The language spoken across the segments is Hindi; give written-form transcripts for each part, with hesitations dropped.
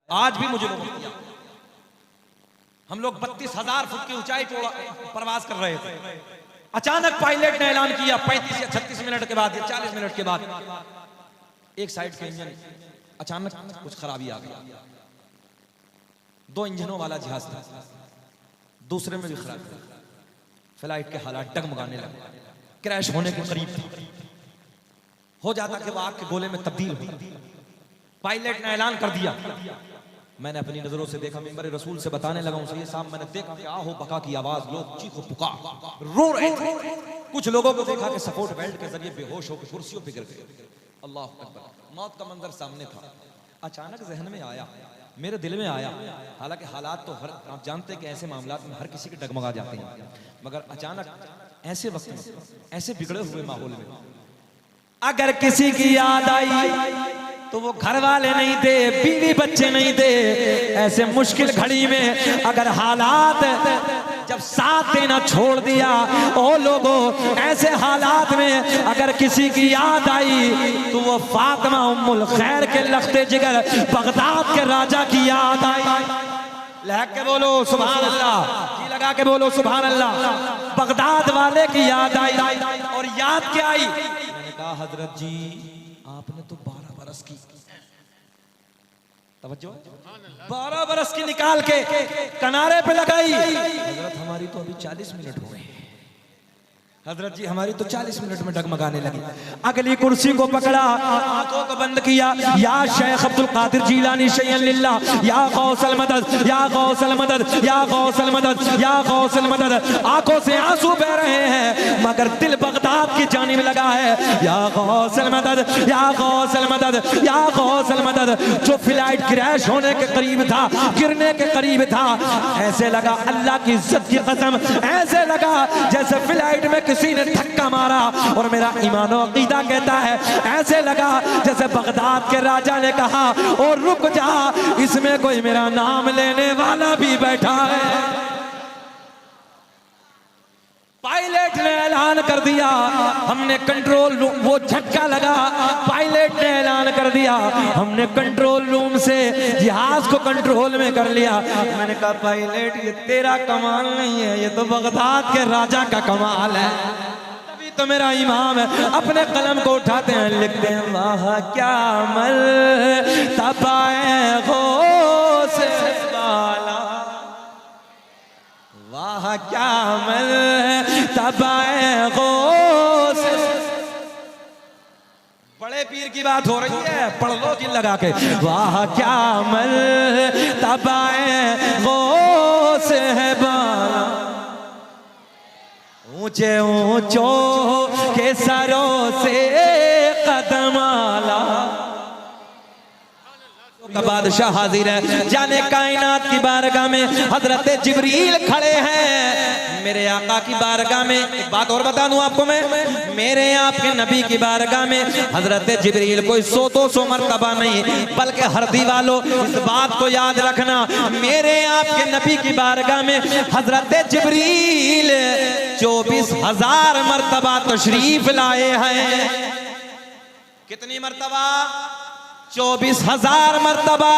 आज भी मुझे लोगों किया। हम लोग 32,000 फुट की ऊंचाई प्रवास कर रहे थे। अचानक पायलट ने ऐलान किया 35 या 36 मिनट के बाद या 40 मिनट के बाद एक साइड के इंजन अचानक कुछ खराबी आ गई। 2 इंजनों वाला जहाज था, दूसरे में भी खराबी था। फ्लाइट के हालात डगमगाने लगे, क्रैश होने के करीब था। हो जाता कि वो आग के गोले में तब्दील हो। पायलट ने ऐलान कर दिया। मैंने अपनी नजरों से देखा, मिंबर रसूल से बताने लगा उनसे, ये साहब मैंने देखा कि आहो बका की आवाज, लोग चीखो पुकार रो रहे थे। कुछ लोगों को देखा कि सपोर्ट बेल्ट के जरिए बेहोश होकर कुर्सियों पे गिर गए। अल्लाह अकबर, मौत का मंजर सामने था। अचानक जहन में आया, मेरे दिल में आया, हालांकि हालात तो हर आप जानते हैं कि ऐसे मामलात में हर किसी के डगमगा जाते हैं, मगर अचानक ऐसे वक्त में, ऐसे बिगड़े हुए माहौल में अगर किसी की याद आई तो वो घर वाले नहीं थे, बीवी बच्चे नहीं थे। ऐसे मुश्किल घड़ी में अगर हालात जब साथ देना छोड़ दिया, ओ लोगों, ऐसे हालात में अगर किसी की याद आई तो वो फातिमा उम्मुल खैर के लख्ते जिगर बगदाद के राजा की याद आई। लहक के बोलो सुभान अल्लाह, जी लगा के बोलो सुभान अल्लाह। बगदाद वाले की याद आई। और याद क्या आई? मैंने कहा हजरत जी आपने तो 12 बरस की, तवज्जो, 12 बरस की निकाल के किनारे पे लगाई। हजरत हमारी तो अभी 40 मिनट हो गए। हजरत जी हमारी तो 40 मिनट में डगमगाने लगी। अगली कुर्सी को पकड़ा, आंखों को बंद किया, या शेख अब्दुल कादिर जीलानी शैयन लिल्लाह, या गौसल मदद, या गौसल मदद, या गौसल मदद, या गौसल मदद। आंखों से आंसू बह रहे हैं मगर दिल बगदाद की जानिब लगा है। या गौसल मदद, या गौसल मदद, या गौसल मदद। जो फ्लाइट क्रैश होने के करीब था, गिरने के करीब था, ऐसे लगा, अल्लाह की इज्जत की कसम, ऐसे लगा जैसे फ्लाइट में किसी ने धक्का मारा। और मेरा ईमान और अकीदा कहता है ऐसे लगा जैसे बगदाद के राजा ने कहा, और रुक जा, इसमें कोई मेरा नाम लेने वाला भी बैठा है। पायलट ने ऐलान कर दिया, हमने कंट्रोल रूम, वो झटका लगा, पायलट ने ऐलान कर दिया, हमने कंट्रोल रूम से जहाज को कंट्रोल में कर लिया। मैंने कहा पायलट ये तेरा कमाल नहीं है, ये तो बगदाद के राजा का कमाल है। तभी तो मेरा इमाम है, अपने कलम को उठाते हैं, लिखते हैं, वाह क्या अमल तबाए गो से बाला, वाह क्या अमल तबाए गौस। बड़े पीर की बात हो रही है, पढ़ लो दिल लगा के। वाह क्या अमल तबाए गौस है बाला, ऊंचे ऊंचों के सरों से कदम आला। का बादशाह हाजिर है, जाने कायनात की बारगाह में हजरत जिब्रील खड़े हैं। मेरे आका की बारगाह में, एक बात और बता दूं आपको मैं, मेरे आपके नबी की बारगाह में हजरत जिब्रील कोई 100-200 मर्तबा नहीं, बल्कि हरदी वालों इस बात को याद रखना, मेरे आपके नबी की बारगाह में हजरत जिब्रील 24,000 मर्तबा तशरीफ लाए हैं। कितनी मर्तबा? 24,000 मर्तबा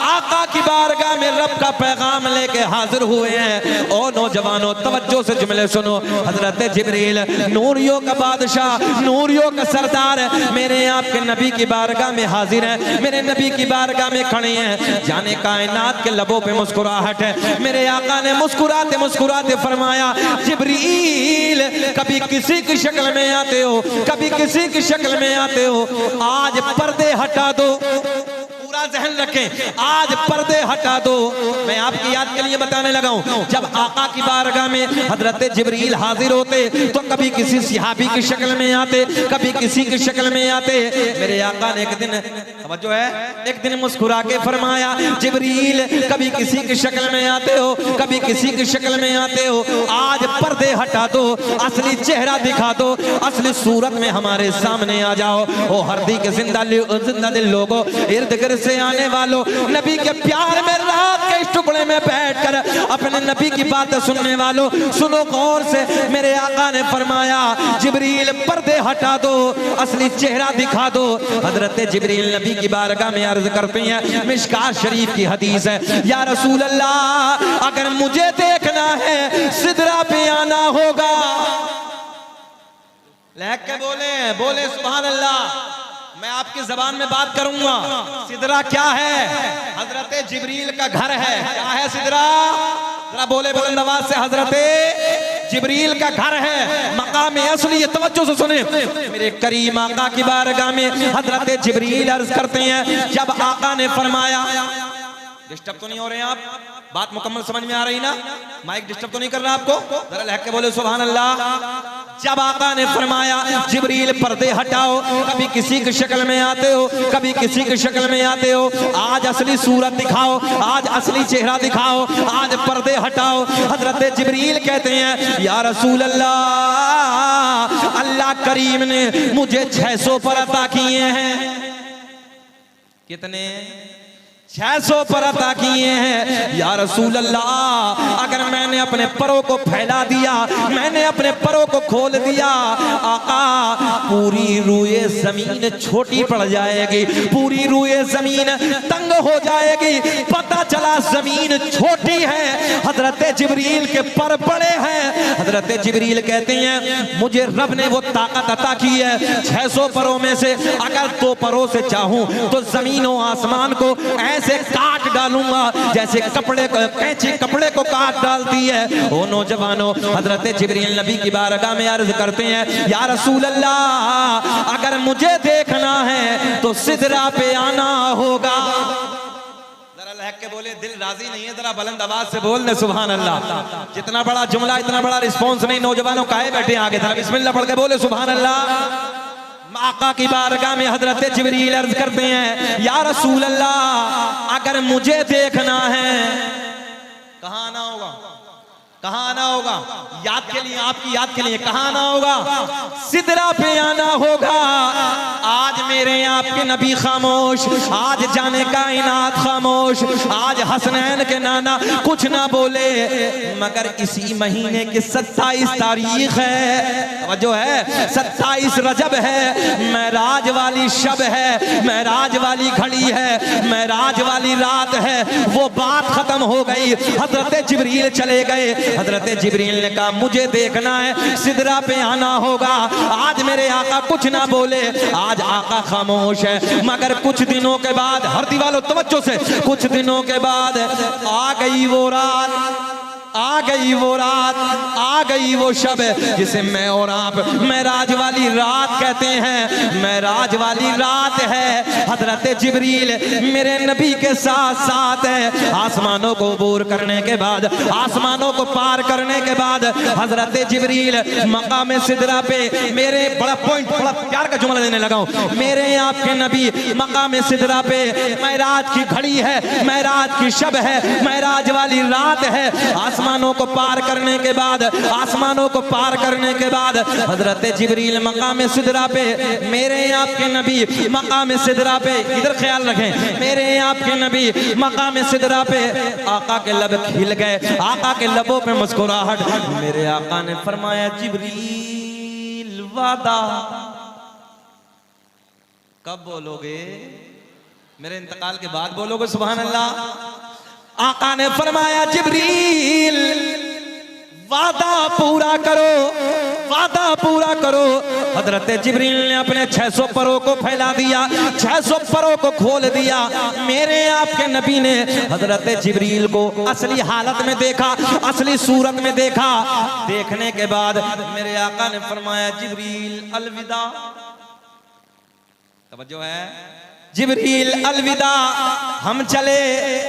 आका की बारगाह में रब का पैगाम लेके हाजिर हुए हैं। ओ नौजवानों तवज्जो से जुमले सुनो, हजरत जिब्रील नूरियों का बादशाह, नूरियों का सरदार, मेरे आपके नबी की बारगाह में हाजिर है, मेरे नबी की बारगाह में खड़े हैं। जाने कायनात के लबों पे मुस्कुराहट है। मेरे आका ने मुस्कुराते मुस्कुराते फरमाया, जिब्रील कभी किसी की शक्ल में आते हो, कभी किसी की शक्ल में आते हो, आज पर्दे हटा दो। पूरा ज़हन रखें, आज पर्दे हटा दो। मैं आपकी याद के लिए बताने लगा हूं, जब आका की बारगाह में हजरत जिब्रील हाजिर होते तो कभी किसी सहाबी की शक्ल में आते, कभी किसी की शक्ल में आते। मेरे आका ने एक दिन, समझो है, एक दिन मुस्कुरा के फरमाया, जिब्रील कभी किसी की शक्ल में आते हो, कभी किसी की शक्ल में आते हो, आज पर्दे हटा दो, असली चेहरा दिखा दो, असली सूरत में हमारे सामने आ जाओ। ओ हरदी के जिंदा दिल लोगों, इर्द गिर्द से आने वालों, नबी के प्यार में रात के टुकड़े में बैठकर अपने नबी की बातें सुनने वालों सुनो गौर से। मेरे आका ने फरमाया जिब्रील पर्दे हटा दो, असली चेहरा दिखा दो। हजरत जिब्रील नबी की बारगाह में अर्ज करते हैं, मिशकात शरीफ की हदीस है, या रसूल अल्लाह अगर मुझे देखना है सिदरा पे आना होगा। लहक के बोले सुभान अल्लाह। मैं आपकी जबान में बात करूंगा। सिदरा क्या है? हजरत जिब्रील का घर है। क्या है सिदरा? जरा बोले बुलंद आवाज से, हजरत जिब्रील का घर है। मकाम असली, ये तवज्जो से सुने मेरे करीम आका की बारगाह में हजरत जिब्रील अर्ज करते हैं, जब आका ने फरमाया, डिस्टर्ब तो नहीं हो रहे हैं आप? बात मुकम्मल समझ में आ रही ना? माइक डिस्टर्ब तो नहीं कर रहा आपको? जरा लहक के बोले सुभान अल्लाह। जब आका ने फरमाया जिब्रील पर्दे हटाओ, कभी किसी की शक्ल में आते हो, कभी किसी की शक्ल में आते हो, आज असली सूरत दिखाओ, आज असली चेहरा दिखाओ, आज पर्दे हटाओ। हजरत जिब्रील कहते हैं, या रसूल अल्लाह अल्लाह करीम ने मुझे 600 पर अता किए हैं। कितने? 600 पर अता किए हैं। या रसूल अल्लाह अगर मैंने अपने परों को फैला दिया, मैंने अपने परों को खोल दिया, आका पूरी रूए जमीन छोटी पड़ जाएगी, पूरी रूए जमीन तंग हो जाएगी। पता चला जमीन छोटी है, हजरत जिब्रील के पर बड़े हैं। हजरत जिब्रील कहते हैं मुझे रब ने वो ताकत अता की है, 600 परों में से अगर 2 परों से चाहूं तो जमीन और आसमान को ऐसे काट डालूंगा जैसे कपड़े को कैंची कपड़े को काट डालती है। ओ नौजवानों, हजरत जिब्रील नबी की बारगाह में अर्ज करते हैं, या रसूल अल्लाह अगर मुझे देखना है तो सिदरा पे आना होगा। जरा लहक के बोले, दिल राजी नहीं है? जरा बुलंद आवाज से बोल दे सुभान अल्लाह। जितना बड़ा जुमला इतना बड़ा रिस्पॉन्स नहीं। नौजवानों काहे बैठे आगे? जरा बिस्मिल्लाह पढ़ के बोले सुभान अल्लाह। आका की बारगाह में हजरत जिब्रील अर्ज करते हैं, या रसूल अल्लाह अगर मुझे देखना है, कहाँ आना होगा? कहाँ आना होगा? याद के लिए, आपकी याद के लिए, कहाँ आना होगा? सिदरा पे आना होगा। आज मेरे आपके नबी खामोश, आज जाने कायनात खामोश, आज हसनैन के नाना कुछ ना बोले, मगर इसी महीने की 27 तारीख है, जो है 27 रजब है, महराज वाली शब है, महराज वाली घड़ी है, महराज वाली रात है। वो बात खत्म हो गई, हजरत जिब्रील चले गए। हजरत जिब्रील ने कहा मुझे देखना है, सिदरा पे आना होगा। आज मेरे आका कुछ ना बोले, आज आका खामोश है, मगर कुछ दिनों के बाद, हर दीवालों तवज्जो से, कुछ दिनों के बाद आ गई वो रात, आ गई वो रात, आ गई वो शब जिसे मैं और आप महराज वाली रात कहते हैं। महराज वाली रात है, हजरत जिब्रील मेरे नबी के साथ साथ है। आसमानों को अबूर करने के बाद, आसमानों को पार करने के बाद हजरत जिब्रील मकाम सिदरा पे, मेरे बड़ा पॉइंट, बड़ा प्यार का जुमला देने लगा हूं, मेरे आपके नबी मकाम सिदरा पे, महराज की घड़ी है, महराज की शब है, महराज वाली रात है। आसमानों को पार करने के बाद, आसमानों को पार करने के बाद हजरत जिब्रील मकाम सिदरा पे, मेरे आपके नबी मकाम सिदरा पे, इधर ख्याल रखें, मेरे आपके नबी मकाम सिदरा पे, आका के लब खिल गए, आका के लबों पे मुस्कुराहट। मेरे आका ने फरमाया जिब्रील वादा कब बोलोगे? मेरे इंतकाल के बाद बोलोगे सुभान अल्लाह। आका ने फरमाया जिब्रील वादा पूरा करो, वादा पूरा करो। हजरत जिब्रील ने अपने 600 परों को फैला दिया, 600 परों को खोल दिया। मेरे आपके नबी ने हजरत जिब्रील को असली हालत में देखा, असली सूरत में देखा। देखने के बाद मेरे आका ने फरमाया जिब्रील अलविदा। तवज्जो है, जिब्रील अलविदा, हम चले।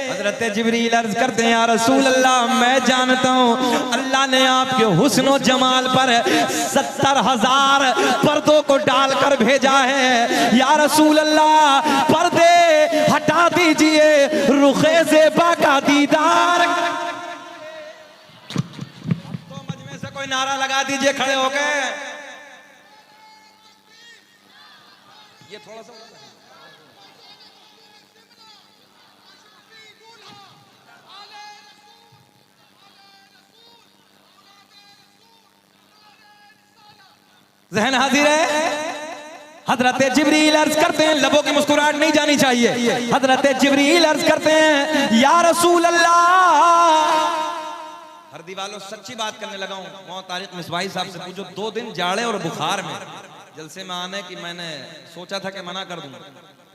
हजरत जिब्रील अर्ज करते हैं या रसूल अल्लाह मैं जानता हूँ अल्लाह ने आपके हुस्न जमाल पर 70,000 पर्दों को डालकर भेजा है। या रसूल अल्लाह पर्दे हटा दीजिए, रुखे ज़ेबा का दीदार। तो मजमे से कोई नारा लगा दीजिए खड़े होके। ये थोड़ा सा जहन हाजिर है। हजरत जिब्रील अर्ज करते हैं, लबों की मुस्कुराहट नहीं जानी चाहिए। हजरत जिब्रील अर्ज करते हैं, या रसूल अल्लाह। हरदी वालों सच्ची बात करने लगा हूँ। मौत तारिक मिसबाही साहब से पूछो, 2 दिन जाड़े और बुखार में जलसे में आने की मैंने सोचा था कि मना कर दूं,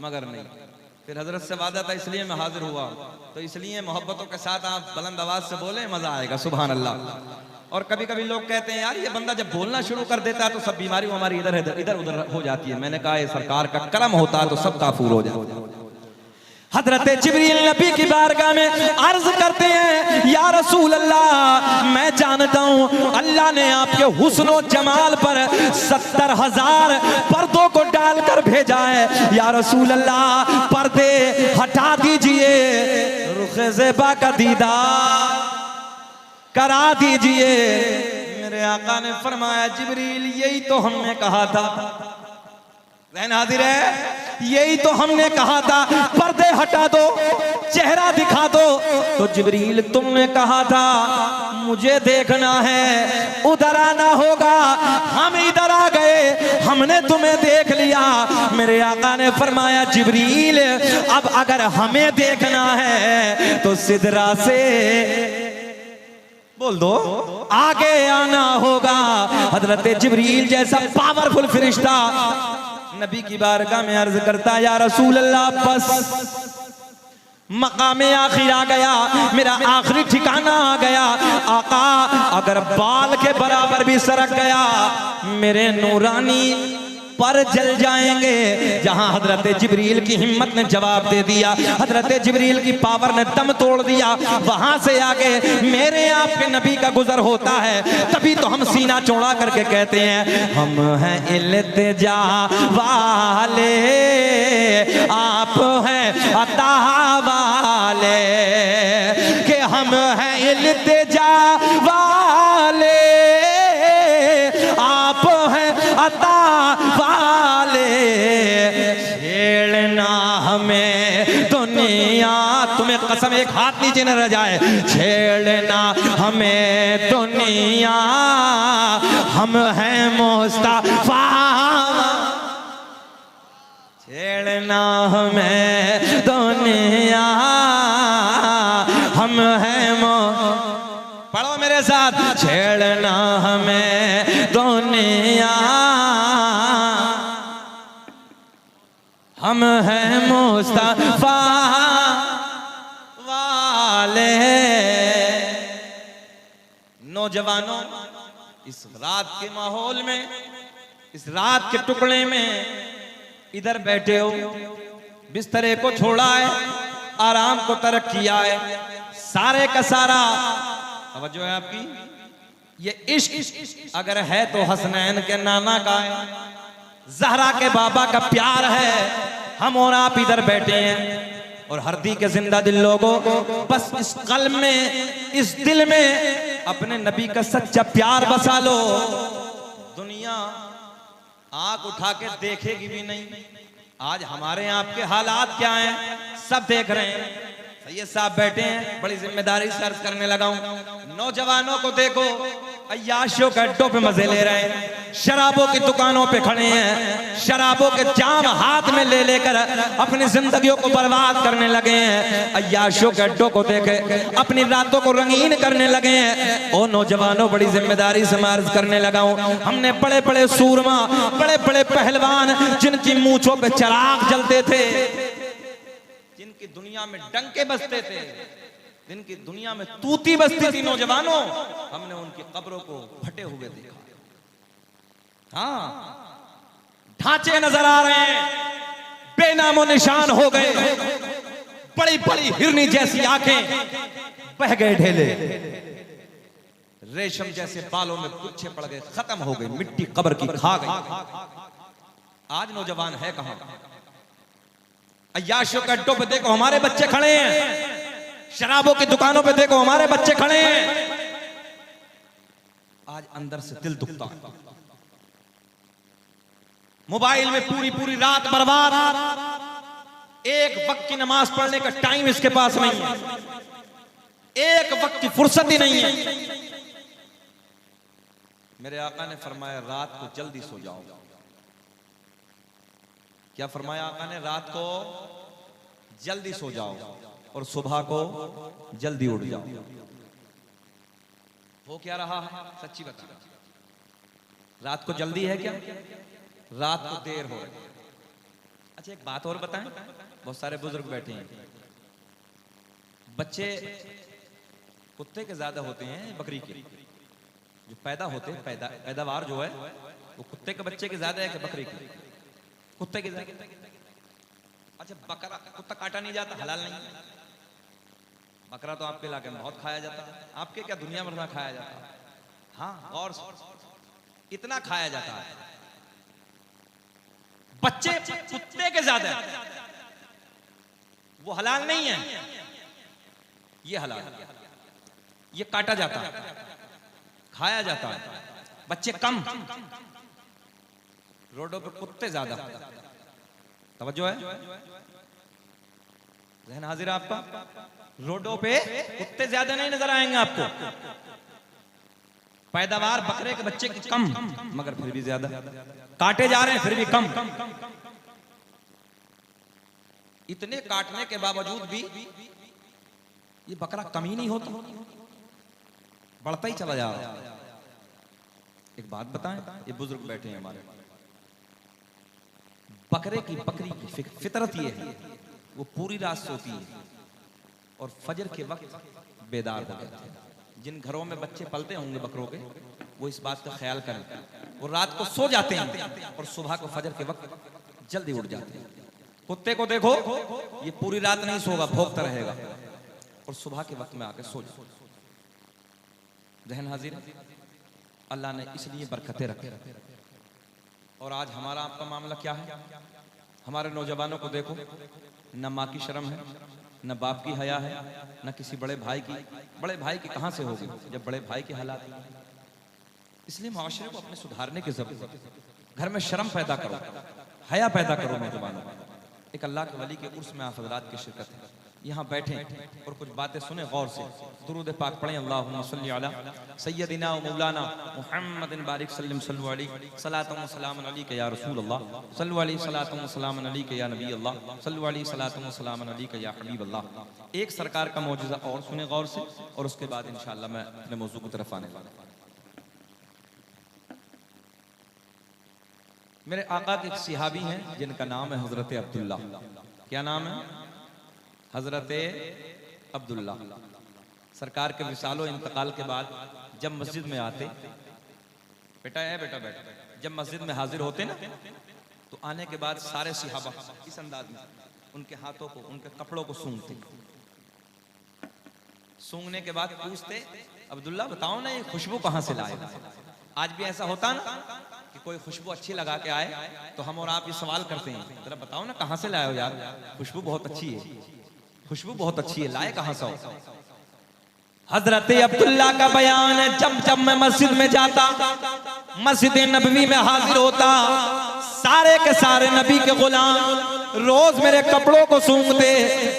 मगर नहीं। फिर हजरत से वादा था, इसलिए मैं हाजिर हुआ। तो इसलिए मोहब्बतों के साथ आप बुलंद आवाज से बोले, मजा आएगा। सुभान अल्लाह। और कभी कभी लोग कहते हैं, यार ये बंदा जब बोलना शुरू कर देता है तो सब बीमारी हमारी इधर उधर हो जाती है। मैंने कहा, ये सरकार का करम होता है तो सब काफूर हो जाता है। हजरत जिब्रील नबी की बारगाह में अर्ज करते हैं, या रसूल अल्लाह, मैं जानता हूँ अल्लाह ने आपके हुस्न जमाल पर 70,000 पर्दों को डालकर भेजा है। या रसूल अल्लाह, पर्दे हटा दीजिए, रुखे ज़ेबा का दीदार करा दीजिए। मेरे आका ने फरमाया, जिब्रील यही तो हमने कहा था। रहन हाजिर है, यही तो हमने कहा था, पर्दे हटा दो, चेहरा दिखा दो। तो जिब्रील तुमने कहा था मुझे देखना है, उधर आना होगा। हम इधर आ गए, हमने तुम्हें देख लिया। मेरे आका ने फरमाया, जिब्रील अब अगर हमें देखना है तो सिदरा से बोल दो आगे आना होगा। हजरत जिब्रील जैसा पावरफुल फरिश्ता नबी की बारगाह में अर्ज करता, या रसूल अल्लाह, बस मकामे आखिर आ गया, मेरा आखिरी ठिकाना आ गया। आका अगर बाल के बराबर भी सरक गया, मेरे नूरानी पर जल जाएंगे। जहां हजरत जिब्रील की हिम्मत ने जवाब दे दिया, हजरत जिब्रील की पावर ने दम तोड़ दिया, वहां से आगे मेरे आपके नबी का गुजर होता है। तभी तो हम सीना चौड़ा करके कहते हैं, हम हैं इल्तिजा वाले, आप हैं अता वाले, कि हम हैं इल्तिजा वाले, आप हैं अता वाले। छेड़ना हमें दुनिया, तुम्हें कसम एक हाथ नीचे न रह जाए, छेड़ना हमें दुनिया, हम हैं मुस्तफा। छेड़ना हमें दुनिया, हम हैं पढ़ो मेरे साथ, छेड़ना हमें दुनिया, हम हैं मुस्तफा वाले। नौजवानों, इस रात के माहौल में, इस रात के टुकड़े में इधर बैठे हो, बिस्तरे को छोड़ा है, आराम को तर्क किया है, सारे का सारा तवज्जो है आपकी, ये इश्क अगर है तो हसनैन के नाना का है, ज़हरा के बाबा का प्यार है। हम और आप इधर बैठे हैं और हरदी के जिंदा दिल लोगों, बस इस कल्ब में, इस दिल में अपने नबी का सच्चा प्यार बसा लो। दुनिया आंख उठा के देखेगी भी नहीं। आज हमारे आपके हालात क्या हैं, सब देख रहे हैं। सैयद साहब बैठे हैं, बड़ी जिम्मेदारी से अर्ज करने लगा हूं। नौजवानों को देखो, अय्याशियों के अड्डों पे मजे ले रहे हैं, शराबों की दुकानों पे खड़े हैं, शराबों के जाम हाथ में ले लेकर अपनी जिंदगियों को बर्बाद करने लगे हैं। अय्याशियों के अड्डों को देखे अपनी रातों को रंगीन करने लगे हैं। ओ नौजवानों, बड़ी जिम्मेदारी से मैं अर्ज करने लगा हूं। हमने बड़े बड़े सूरमा, बड़े बड़े पहलवान, जिनकी मूंछों पे चिराग जलते थे, जिनकी दुनिया में डंके बजते थे, जिनकी दुनिया में तूती बजती थी, नौजवानों, हमने उनकी कब्रों को फटे हुए देखा। हाँ, ढांचे नजर आ रहे हैं, बेनामो निशान हो गए, बड़ी बड़ी हिरनी जैसी आंखें, बह गए ढेले, रेशम जैसे बालों में गुच्छे पड़ गए, खत्म हो गई, मिट्टी कब्र की खा गई। आज नौजवान है कहां? अय्याशियों के अड्डों पे देखो हमारे बच्चे खड़े हैं, शराबों की दुकानों पे देखो हमारे बच्चे खड़े हैं। आज अंदर से दिल दुखता है। मोबाइल में पूरी पूरी रात बर्बाद, एक वक्त की नमाज पढ़ने का टाइम इसके पास नहीं है, एक वक्त की फुर्सत ही नहीं है। मेरे आका ने फरमाया रात को जल्दी सो जाओ। क्या फरमाया आका ने? रात को जल्दी सो जाओ और सुबह को जल्दी उठ जाओ। वो क्या रहा है? सच्ची बता, रात को जल्दी है क्या? रात को देर हो रही है। अच्छा एक बात और बताएं, बहुत सारे बुजुर्ग बैठे हैं, बच्चे कुत्ते के ज्यादा होते हैं बकरी के? जो पैदा होते हैं, पैदावार जो है वो कुत्ते के बच्चे के ज्यादा है कि बकरी के? कुत्ते के ज्यादा। अच्छा बकरा, कुत्ता काटा नहीं जाता, हलाल नहीं? बकरा तो आपके इलाके में बहुत खाया जाता है, आपके क्या दुनिया भर में खाया जाता है? हाँ, और इतना खाया जाता है। बच्चे कुत्ते के ज्यादा है, वो हलाल नहीं है, ये हलाल है, ये काटा जाता है, खाया जाता है। बच्चे कम, रोडों पे कुत्ते ज्यादा। तवज्जो है, ज़हन हाजिर है आपका? रोडों पे कुत्ते ज्यादा नहीं नजर आएंगे आपको, पैदावार बकरे के बच्चे की कम, मगर फिर भी ज्यादा। काटे जा रहे हैं फिर भी कम। इतने काटने के बावजूद भी ये बकरा कम ही नहीं होता, बढ़ता ही चला जा रहा है। एक बात बताएं, ये बुजुर्ग बैठे हैं हमारे, बकरे की बकरी की फितरत ये है, वो पूरी रात सोती है और फजर के वक्त बेदार हो जाते हैं। जिन घरों में बच्चे पलते होंगे बकरों के, वो इस बात का ख्याल करें, वो रात को सो जाते हैं और सुबह को फजर के वक्त जल्दी उठ जाते हैं। कुत्ते को देखो, ये पूरी रात नहीं सोगा, भौंकता रहेगा और सुबह के वक्त में आके सो जाए। ज़हन हाजिर, अल्लाह ने इसलिए बरकतें रखे। और आज हमारा आपका मामला क्या है? हमारे नौजवानों को देखो, न माँ की शर्म है, न बाप की हया है, न किसी बड़े भाई की। बड़े भाई की कहां से होगी जब बड़े भाई के हालात। इसलिए मुआशरे को अपने सुधारने की जरूरत है। घर में शर्म पैदा करो, हया पैदा करो नौजवानों। एक अल्लाह के वली के उर्स में आप हज़रात की शिरकत है, यहाँ बैठे और कुछ बातें सुने गौर से। दुरूद पाक पढ़ें, अल्लाहुम्मा सल्ली अला सय्यदिना व मौलाना मुहम्मदिन बारिक सल्लल्लाहु अलैहि सलातु व सलाम अलैका या रसूल अल्लाह, सल्लु अलैहि सलातु व सलाम अलैका या नबी अल्लाह, सल्लु अलैहि सलातु व सलाम अलैका या हबीब अल्लाह। एक सरकार का मौजूदा और सुने गौर से, और उसके बाद इंशाअल्लाह मैं अपने मौजू की तरफ आने वाला हूं। मेरे आका के एक सिहाबी हैं जिनका नाम है हजरत अब्दुल्ला। क्या नाम है? हजरत अब्दुल्ला। सरकार के विसालो इंतकाल के बाद जब मस्जिद में आते, बेटा है बेटा बेटा, जब मस्जिद में हाजिर होते ना, तो आने के बाद सारे सिहाबा इस अंदाज में उनके हाथों को, उनके कपड़ों को सूंघते। सूंघने के बाद पूछते, अब्दुल्ला बताओ ना ये खुशबू कहाँ से लाए? आज भी ऐसा होता ना कि कोई खुशबू अच्छी लगा के आए तो हम और आप ये सवाल करते हैं, जरा बताओ ना कहाँ से लाए हो यार, खुशबू बहुत अच्छी है, खुशबू बहुत अच्छी है, लाए कहाँ से हो? हजरत अब्दुल्ला का बयान है, जब जब मैं मस्जिद में जाता, मस्जिद नबवी में हाजिर होता, सारे के सारे नबी के गुलाम रोज मेरे कपड़ों को सूंघते,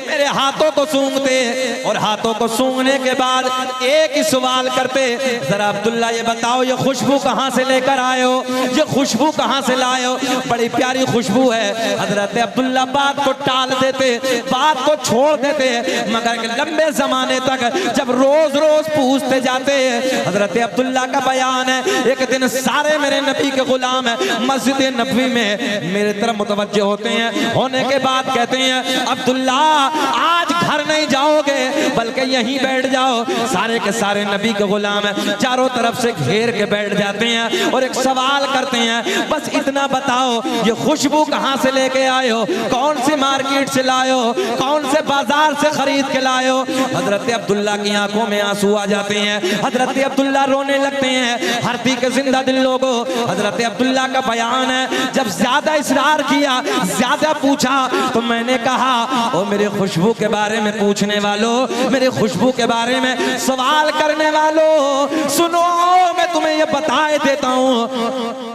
मेरे हाथों को सूंघते, और हाथों को सूंघने के बाद एक ही सवाल करते, जरा अब्दुल्ला ये बताओ ये खुशबू कहाँ से लेकर आए हो, ये खुशबू कहाँ से लाए हो? बड़ी प्यारी खुशबू है। हजरत अब्दुल्ला बात को टाल देते, बात को छोड़ देते, मगर लंबे जमाने तक जब रोज रोज पूछते जाते, हजरत अब्दुल्ला का बयान है, एक दिन सारे मेरे नबी के गुलाम है मस्जिद नबवी में मेरे तरफ मुतवज्जे होते हैं, होने के बाद कहते हैं अब्दुल्ला आज घर नहीं जाओगे बल्कि यहीं बैठ जाओ। सारे के सारे नबी के गुलाम है, चारों तरफ से घेर के बैठ जाते हैं और एक सवाल करते हैं, बस इतना बताओ ये खुशबू कहाँ से लेके आए हो, कौन सी मार्केट से लाए हो, कौन से बाजार से खरीद के लाए हो? हजरत अब्दुल्ला की आंखों में आंसू आ जाते हैं, हजरत अब्दुल्ला रोने लगते हैं। हरती के जिंदा दिल लोगों, हजरत अब्दुल्ला का बयान है, जब ज्यादा इसरार किया, ज्यादा पूछा, तो मैंने कहा ओ मेरे खुशबू के बारे में पूछने वालों, मेरे खुशबू के बारे में सवाल करने वालों, सुनो मैं तुम्हें ये बताए देता हूँ,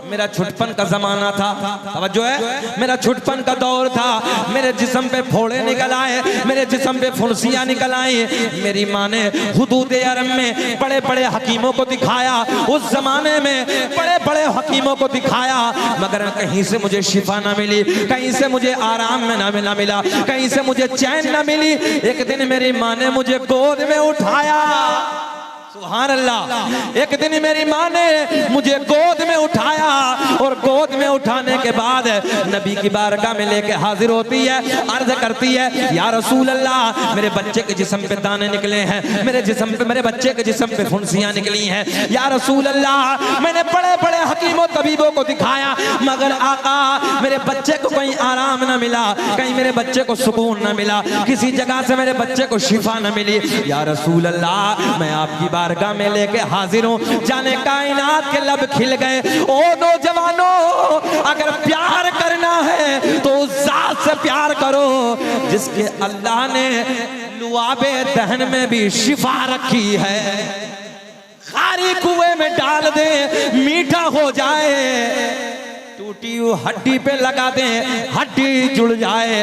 मेरा छुटपन का जमाना था, तवज्जो है, मेरा छुटपन का दौर था। मेरे जिस्म पे फोड़े निकल आए, मेरे जिस्म पे फुंसियां निकल आई। मेरी माँ ने हुदूद अरब में बड़े बड़े हकीमों को दिखाया, उस जमाने में बड़े बड़े हकीमों को दिखाया, मगर कहीं से मुझे शिफा ना मिली, कहीं से मुझे आराम में ना मिला, कहीं से मुझे चैन ना मिली। एक दिन मेरी माँ ने मुझे गोद में उठाया, सुभान अल्लाह। एक दिन मेरी माँ ने मुझे गोद में उठाया और गोद में उठाने के बाद नबी की बारगाह में लेके हाजिर होती है, अर्ज करती है, या रसूल अल्लाह, मेरे बच्चे के जिस्म पे दाने निकले हैं, मेरे बच्चे के जिस्म पे फुंसियां निकली हैं, या रसूल अल्लाह। मैंने बड़े बड़े हकीमों तबीबों को दिखाया, मगर आका मेरे बच्चे को कहीं आराम ना मिला, कहीं मेरे बच्चे को सुकून ना मिला, किसी जगह से मेरे बच्चे को शिफा ना मिली। या रसूल अल्लाह, मैं आपकी बारगाह में लेके हाजिर हूँ, जाने कायनात के लब खिल गए। ओ नौजवानों, अगर प्यार करना है तो उस जात से प्यार करो जिसके अल्लाह ने लुआबे दहन में भी शिफा रखी है। खारी कुएं में डाल दे, मीठा हो जाए, टूटी हड्डी पे लगा दे, हड्डी जुड़ जाए।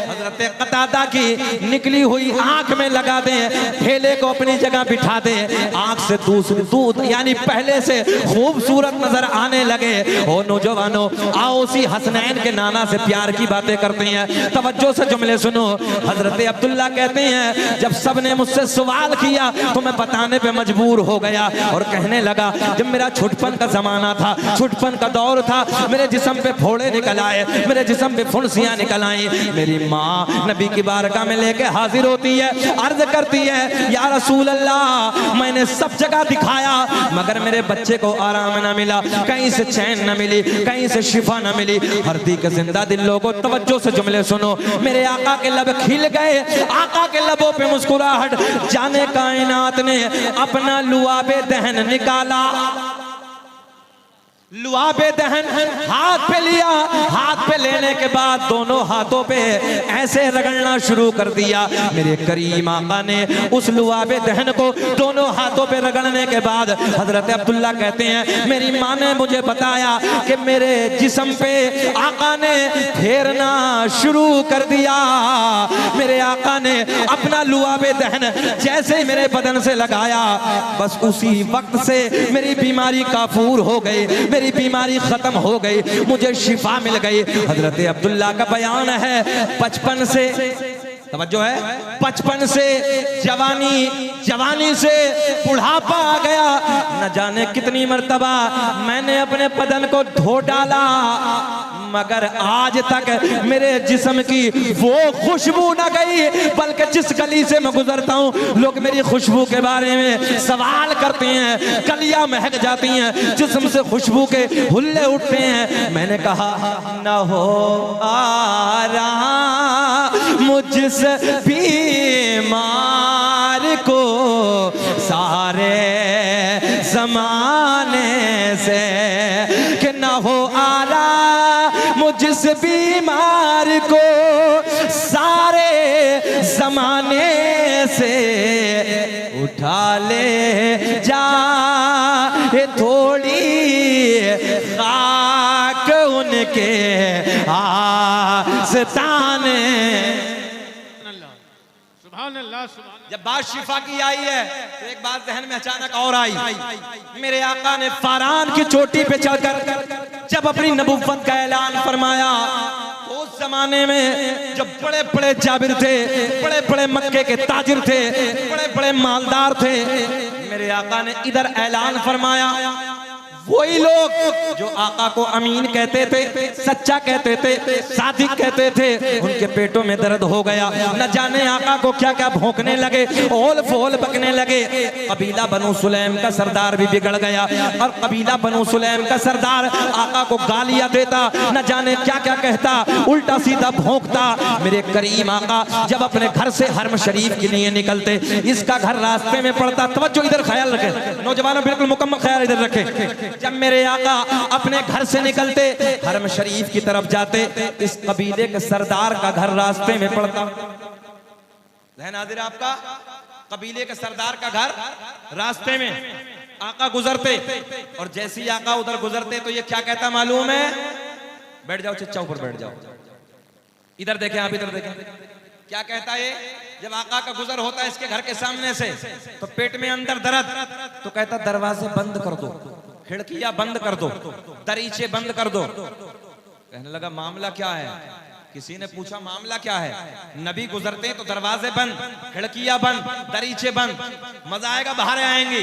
हजरत कतादा की निकली हुई आंख में लगा दे, ठेले को अपनी जगह बिठा दे, आंख से दूध यानी पहले से खूबसूरत नजर आने लगे। ओ नौजवानों, आओ उसी हसनैन के नाना से प्यार की बातें करते हैं। तवज्जो से जुमले सुनो। हजरत अब्दुल्ला कहते हैं, जब सबने मुझसे सवाल किया तो मैं बताने पे मजबूर हो गया और कहने लगा, जब मेरा छुटपन का जमाना था, छुटपन का दौर था, मेरे जिस्म पे फोड़े निकल आए, मेरे जिस्म पे फुंसियां निकल आई। मेरी माँ नबी की बारगाह में लेके हाजिर होती है, अर्ज करती है, या रसूल अल्लाह, मैंने सब जगह दिखाया मगर मेरे बच्चे को आराम ना मिला, कहीं से चैन ना मिली, कहीं से शिफा ना मिली। हरदी के जिंदा दिल लोगों, तवज्जो से जुमले सुनो। मेरे आका के लब खिल गए, आका के लबों पे मुस्कुराहट, जाने कायनात ने अपना लुआबे दहन निकाला। लुआबे दहन हाथ पे लिया, हाथ पे लेने के बाद दोनों हाथों पे ऐसे रगड़ना शुरू कर दिया। मेरे करीम आका ने उस लुआबे दहन को दोनों हाथों पे रगड़ने के बाद हजरत अब्दुल्ला कहते हैं, मेरी माँ ने मुझे बताया कि मेरे जिस्म पे आका ने फेरना शुरू कर दिया। मेरे आका ने अपना लुआबे दहन जैसे मेरे बदन से लगाया, बस उसी वक्त से मेरी बीमारी काफूर हो गई, मेरी बीमारी खत्म हो गई, मुझे शिफा मिल गई। हजरत अब्दुल्ला का बयान है, बचपन से, तवज्जो है, बचपन से जवानी, जवानी से बुढ़ापा आ गया। न जाने कितनी मर्तबा मैंने अपने बदन को धो डाला, मगर आज तक मेरे जिस्म की वो खुशबू न गई, बल्कि जिस गली से मैं गुजरता हूँ लोग मेरी खुशबू के बारे में सवाल करते हैं, गलियां महक जाती हैं, जिस्म से खुशबू के हुल्ले उठते हैं। मैंने कहा, न हो आरा मुझसे बीमार को सारे जमाने से, कि न हो आरा जिस बीमार को सारे जमाने से, उठा ले जा थोड़ी खाक उनके आस्ताने। जब बात शिफा की आई है तो एक बात जहन में अचानक और आई। मेरे आका ने फारान की चोटी पे चढ़कर जब अपनी नबुव्वत का ऐलान फरमाया, उस जमाने में जो बड़े बड़े जाबिर थे, बड़े बड़े मक्के के ताजिर थे, बड़े बड़े मालदार थे, मेरे आका ने इधर ऐलान फरमाया, वही लोग जो आका को अमीन कहते थे, सच्चा कहते थे, सादिक कहते थे, उनके पेटों में दर्द हो गया। न जाने आका को क्या क्या भौंकने लगे, ओल फोल बकने लगे। कबीला बनु सुलैम का सरदार भी बिगड़ गया और कबीला बनु सुलैम का सरदार आका को गालियां देता, न जाने क्या क्या कहता, उल्टा सीधा भौंकता। मेरे करीम आका जब अपने घर से हरम शरीफ के लिए निकलते, इसका घर रास्ते में पड़ता। तवज्जो, इधर ख्याल रखे नौजवानों, बिल्कुल मुकम्मल ख्याल इधर रखे। जब मेरे आका अपने घर से निकलते, हरम शरीफ की तरफ जाते, इस कबीले के सरदार का घर रास्ते में पड़ता। ध्यान हाजिर आपका, कबीले के सरदार का घर रास्ते में। आका गुजरते, और जैसे ही आका उधर गुजरते तो ये क्या कहता मालूम है? बैठ जाओ चच्चा, ऊपर बैठ जाओ। इधर देखें आप, इधर देखें क्या कहता है। जब आका का गुजर होता है इसके घर के सामने से तो पेट में अंदर दर्द, तो कहता दरवाजे बंद कर दो, खिड़कियां बंद कर दो, दरीचे बंद कर दो। कहने लगा मामला क्या है? किसी ने पूछा मामला क्या है? नबी गुजरते तो दरवाजे बंद, खिड़कियां बंद, दरीचे बंद, मजा आएगा बाहर आएंगे,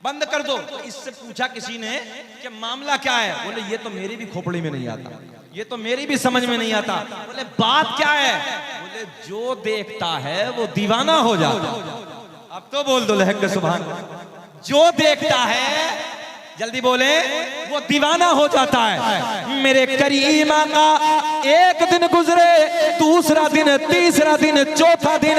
बंद कर दो। तो इससे पूछा किसी ने कि मामला क्या है? बोले ये तो मेरी भी खोपड़ी में नहीं आता, ये तो मेरी भी समझ में नहीं आता। बोले बात क्या है? बोले जो देखता है वो दीवाना हो जाता। अब तो बोल दो लहक सुभान। जो देखता है, जल्दी बोले, वो दीवाना हो जाता है। मेरे करीम आका एक दिन गुजरे, दूसरा दिन, तीसरा दिन, चौथा दिन,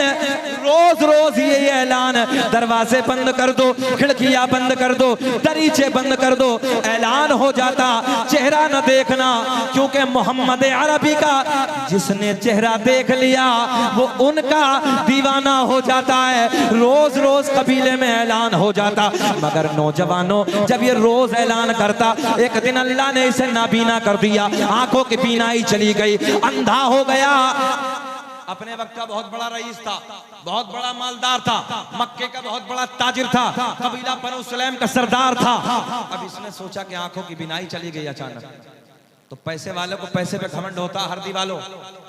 रोज रोज ये ऐलान, दरवाजे बंद कर दो, खिड़कियां बंद कर दो, दरीचे बंद कर दो। ऐलान हो जाता चेहरा न देखना, क्योंकि मोहम्मद अरबी का जिसने चेहरा देख लिया वो उनका दीवाना हो जाता है। रोज रोज कबीले में ऐलान हो जाता। मगर नौजवानों, जब ये रोज ऐलान करता, एक दिन अल्लाह ने इसे नाबीना कर दिया, आंखों की बीनाई चली गई, अंधा हो गया। अपने वक्त का बहुत बड़ा रईस था, बहुत बड़ा मालदार था, मक्के का बहुत बड़ा ताजिर था, कबीला बनु सुलैम का सरदार था। अब इसने सोचा कि आंखों की बीनाई चली गई अचानक, तो पैसे वालों को पैसे पे घमंड होता, हरदी वालों।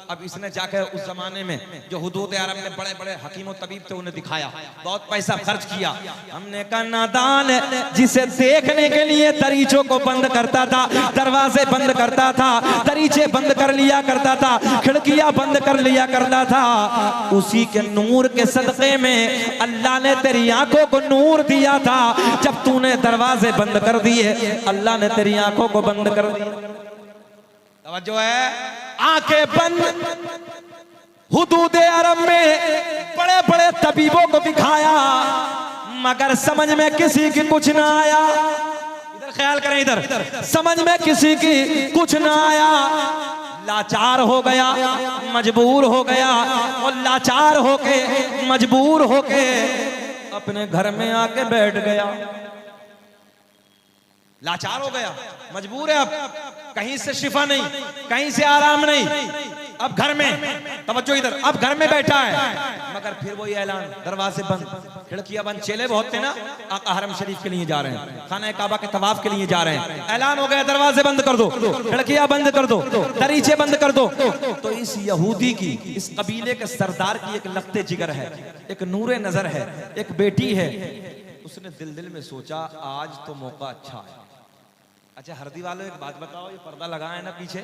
अब इसने जाकर उस जमाने में जो हुदूद अरब में बड़े बड़े हकीम और तबीब थे उन्हें दिखाया, बहुत पैसा खर्च किया। हमने कहा नादान जिसे देखने के लिए दरीचों को बंद करता था, दरवाजे बंद करता था, दरीचे बंद कर लिया करता था, खिड़कियां बंद कर लिया करता था, उसी के नूर के सदक़े में अल्लाह ने तेरी आंखों को नूर दिया था। जब तूने दरवाजे बंद कर दिए, अल्लाह ने तेरी आंखों को बंद कर दिया। तवज्जो है, आंखें बंद। हुदूद अरब में बड़े बड़े तबीबों को दिखाया, मगर समझ में किसी की कुछ ना आया। इधर ख्याल करें, इधर समझ में किसी की कुछ ना आया। लाचार हो गया, मजबूर हो गया, और लाचार होके मजबूर होके अपने घर में आके बैठ गया। लाचार हो गया, मजबूर है, अब कहीं से शिफा नहीं, कहीं से आराम नहीं। अब घर में, तवज्जो इधर, अब घर में बैठा है, मगर फिर वही ऐलान, दरवाजे बंद, खिड़कियां बंद। चेले बहुत थे ना, आका हरम शरीफ के लिए जा रहे हैं, खाना काबा के तवाफ के लिए जा रहे हैं। ऐलान हो गया दरवाजे बंद कर दो, खिड़कियां बंद कर दो, दरीचे बंद कर दो। तो इस यहूदी की, इस कबीले के सरदार की एक लफ्ते जिगर है, एक नूरे नजर है, एक बेटी है। उसने दिल में सोचा आज तो मौका अच्छा है। अच्छा हरदी वालों एक बात बताओ, ये पर्दा लगा है ना पीछे,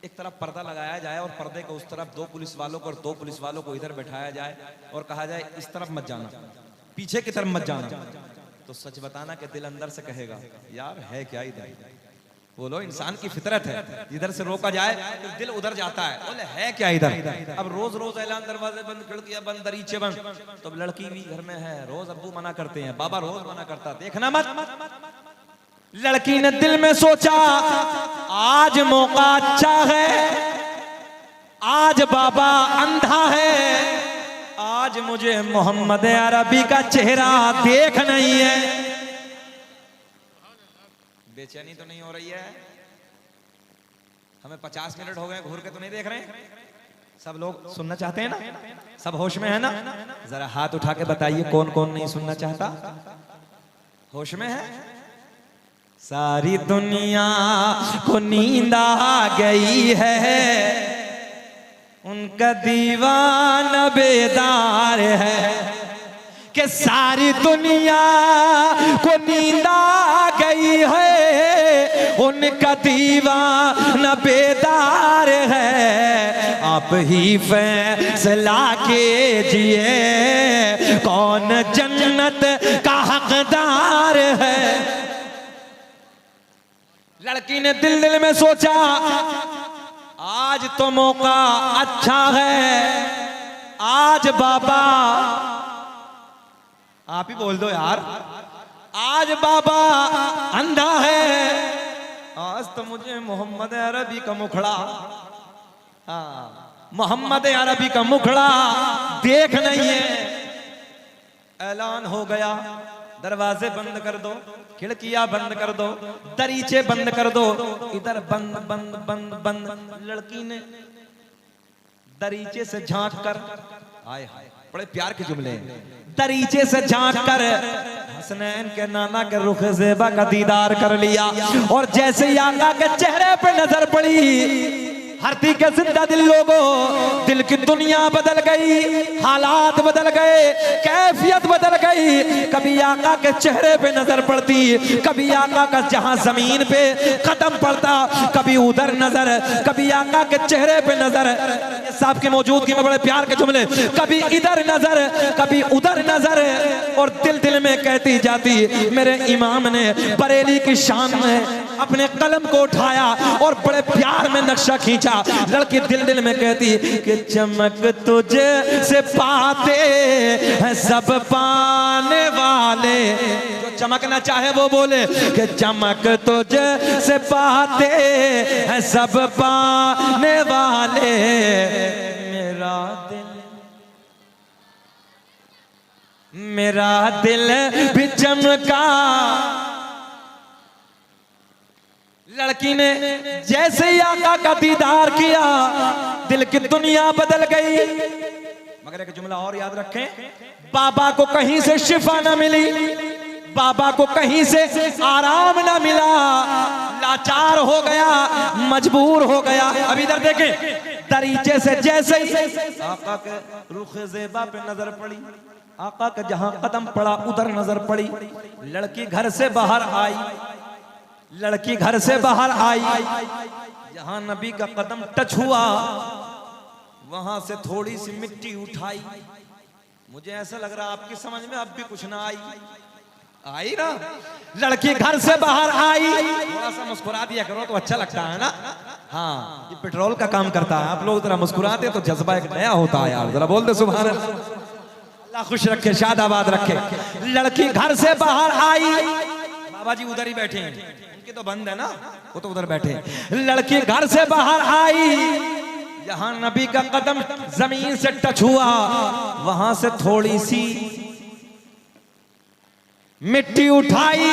एक तरफ पर्दा लगाया जाए और पर्दे को उस तरफ दो पुलिस वालों को और दो पुलिस वालों को इधर बैठाया जाए और कहा जाए इस तरफ मत जाना, पीछे की तरफ मत जाना, तो सच बताना कि दिल अंदर से कहेगा यार है क्या इधर। बोलो, इंसान की फितरत है, इधर से रोका जाए तो दिल उधर जाता है, बोले है क्या इधर। अब रोज रोज ऐलान, दरवाजे बंद, खिड़कियां बंद, दरीचे बंद। तो लड़की भी घर में है, रोज अब्बू मना करते हैं, बाबा रोज मना करता, देखना मत। लड़की ने दिल में सोचा आज मौका अच्छा है, आज बाबा अंधा है, आज मुझे मोहम्मद अरबी का चेहरा देख नहीं है। बेचैनी तो नहीं हो रही है? हमें 50 मिनट हो गए, घूर के तो नहीं देख रहे हैं? सब लोग सुनना चाहते हैं ना? सब होश में है ना? जरा हाथ उठा के बताइए कौन कौन नहीं सुनना चाहता? होश में है? सारी दुनिया को नींद आ गई है, उनका दीवाना बेदार है। कि सारी दुनिया को नींद आ गई है, उनका दीवाना बेदार है। आप ही फैसला कीजिए कौन जन्नत का हकदार है। लड़की ने दिल में सोचा आज तो मौका अच्छा है, आज बाबा, आप ही बोल दो यार, आज बाबा अंधा है, आज तो मुझे मोहम्मद अरबी का मुखड़ा, मोहम्मद अरबी का मुखड़ा देख नहीं है। ऐलान हो गया, दरवाजे बंद कर दो, खिड़कियां बंद कर दो, दरीचे बंद कर दो, इधर बंद बंद बंद बंद। लड़की ने दरीचे से झांक कर, आए हाय बड़े प्यार के जुमले हैं, दरीचे से झांक कर हसनैन के नाना के रुख ज़ेबा का दीदार कर लिया। और जैसे ही आका के चेहरे पे नजर पड़ी, धरती के जिंदा दिल लोगों, दिल की दुनिया बदल गई, हालात बदल गए, कैफियत बदल गई। कभी आका के चेहरे पे नजर पड़ती, कभी आका का जहां जमीन पे कदम पड़ता, कभी उधर नजर, कभी आका के चेहरे पे नजर। साहब की मौजूदगी में बड़े प्यार के जुमले, कभी इधर नजर, कभी उधर नजर। और दिल दिल में कहती जाती, मेरे इमाम ने बरेली की शान में अपने कलम को उठाया और बड़े प्यार में नक्शा खींचा। लड़की दिल दिल में कहती कि चमक तुझे से पाते हैं सब पाने वाले। जो चमकना चाहे वो बोले कि चमक तुझे से पाते हैं सब पाने वाले। मेरा दिल भी चमका। लड़की ने जैसे ही आका का दीदार किया, दिल की दुनिया बदल गई। मगर एक जुमला और याद रखें, बाबा को कहीं से शिफा न मिली, बाबा को कहीं से आराम न मिला, लाचार हो गया, मजबूर हो गया। अब इधर देखें, दरीचे से जैसे ही आका के रुख ज़ेबा पे नजर पड़ी, आका का जहां कदम पड़ा उधर नजर पड़ी। लड़की घर से बाहर आई, लड़की घर से बाहर आई, जहां नबी का कदम टच हुआ वहां से थोड़ी सी मिट्टी उठाई। मुझे ऐसा लग रहा आपकी समझ में अब भी कुछ ना आई ना। लड़की घर से बाहर आई, थोड़ा सा मुस्कुरा दिया करो तो अच्छा लगता है ना। हाँ, ये पेट्रोल का काम करता है। आप लोग जरा मुस्कुराते तो जज्बा एक नया होता है यार। जरा बोल दे सुभान अल्लाह। अल्लाह खुश रखे, शादाबाद रखे। लड़की घर से बाहर आई, बाबा जी उधर ही बैठे हैं, उनकी तो बंद है ना, वो तो उधर बैठे। लड़की घर से बाहर आई, जहां नबी का कदम जमीन से टच हुआ वहां से थोड़ी सी मिट्टी उठाई,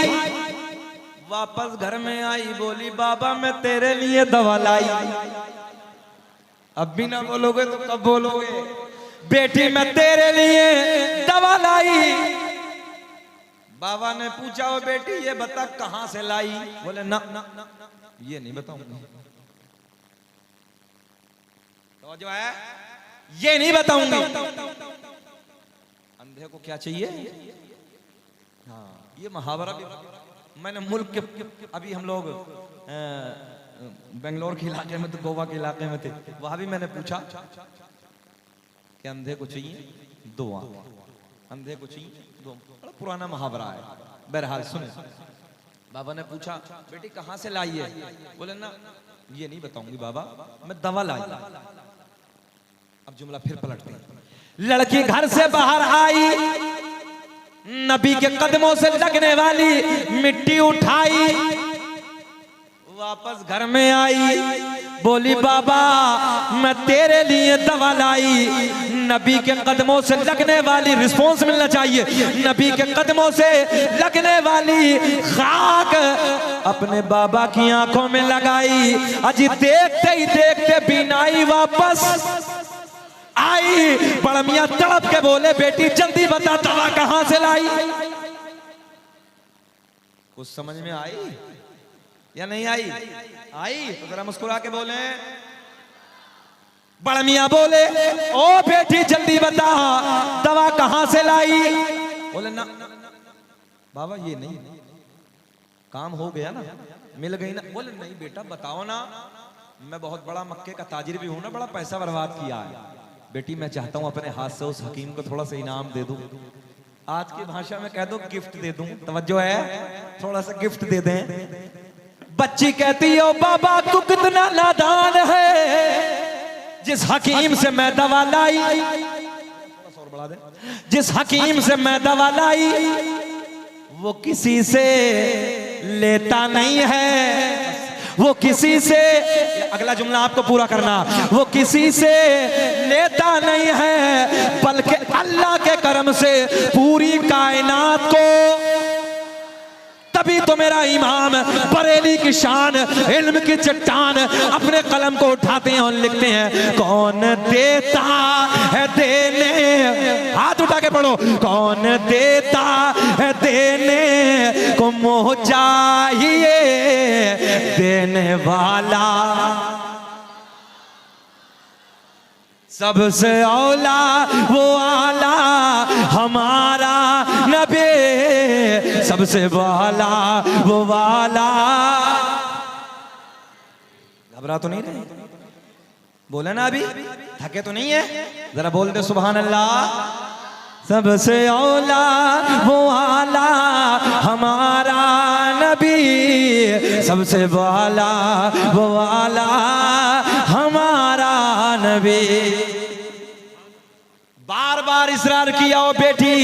वापस घर में आई, बोली बाबा मैं तेरे लिए दवा लाई। अब भी ना बोलोगे तो कब बोलोगे? बेटी मैं तेरे लिए दवा लाई। बाबा ने पूछा, वो बेटी ये बता कहां से लाई? बोले ना ये नहीं बताऊंगा। तो जो है ये नहीं बताऊंगी। अंधे को क्या चाहिए? हाँ, ये मुहावरा भी मैंने मुल्क के, अभी हम लोग बेंगलोर के इलाके में तो गोवा के इलाके में थे, वहां भी मैंने पूछा कि अंधे को चाहिए दो आंख, अंधे को चाहिए दो। बड़ा पुराना मुहावरा है। बहरहाल सुने, बाबा ने पूछा बेटी कहां से लाई है? बोले ना ये नहीं बताऊंगी बाबा, मैं दवा लाई। अब जुमला फिर पलट गया। लड़की घर से बाहर आई, नबी के कदमों से लगने वाली मिट्टी उठाई, वापस घर में आई, बोली बाबा मैं तेरे लिए दवा लाई। नबी के कदमों से लगने वाली, रिस्पॉन्स मिलना चाहिए, नबी के कदमों से लगने वाली खाक अपने बाबा की आंखों में लगाई। अजी देखते ही देखते बीनाई वापस आई। बड़ा मियां तड़प के बोले बेटी जल्दी बता दवा कहां से लाई? कुछ समझ में आई या नहीं आई? आई तो जरा मुस्कुरा के बोले। बड़ा मियां बोले ओ बेटी जल्दी बता दवा कहां से लाई? बोले ना बाबा ये नहीं, काम हो गया ना, मिल गई ना। बोले नहीं बेटा बताओ ना, मैं बहुत बड़ा मक्के का ताजिर भी हूं ना, बड़ा पैसा बर्बाद किया है। बेटी मैं चाहता हूं अपने हाथ से उस हकीम को थोड़ा सा इनाम दे दूं, आज की भाषा में कह दो गिफ्ट दे दूं। तवज्जो है, थोड़ा सा गिफ्ट दे दें। बच्ची कहती है ओ बाबा तू कितना नादान है, जिस हकीम से मैं दवा लाई, जिस हकीम से मैं दवा लाई वो किसी से लेता नहीं है, वो किसी से, अगला जुमला आपको पूरा करना, वो किसी से लेता नहीं है, बल्कि अल्लाह के करम से पूरी कायनात को तभी तो मेरा इमाम बरेली की शान, इल्म की चट्टान, अपने कलम को उठाते हैं और लिखते हैं, कौन देता है देने, हाथ उठा के पढ़ो, कौन देता है देने को मोह चाहिए देने वाला, सबसे औला वो आला हमारा नबी, सबसे वाला वो वाला। घबरा तो नहीं रहे? बोले ना अभी, थके तो नहीं है? जरा बोल दे सुभान अल्लाह। सबसे औला वो आला हमारा नबी, सबसे वाला वो आला हमारा नबी। बार बार इसरार किया, ओ बेटी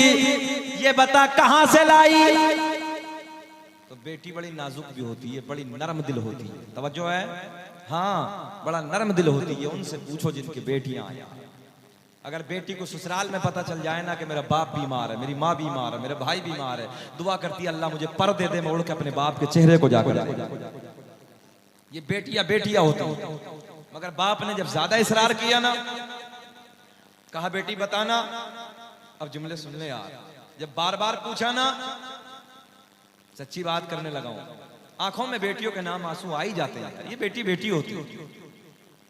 ये बता कहां से लाई? तो बेटी बड़ी नाजुक भी होती है, बड़ी नरम दिल होती है, तवज्जो है? हाँ, बड़ा नरम दिल होती है। उनसे पूछो जिनकी बेटियां आया। अगर बेटी को ससुराल में पता चल जाए ना कि मेरा बाप बीमार है, मेरी माँ बीमार है, मेरा भाई बीमार है, दुआ करती है अल्लाह मुझे पर दे दे, मैं उड़ के अपने बाप के चेहरे को जाकर। ये बेटियां होती हैं। मगर बाप ने जब ज्यादा इसरार किया ना, कहा बेटी बताना, अब जुमले सुन ले यार, जब बार बार पूछा ना, सच्ची बात करने लगा हूं, आंखों में बेटियों के नाम आंसू आ ही जाते हैं। ये बेटी बेटी होती है,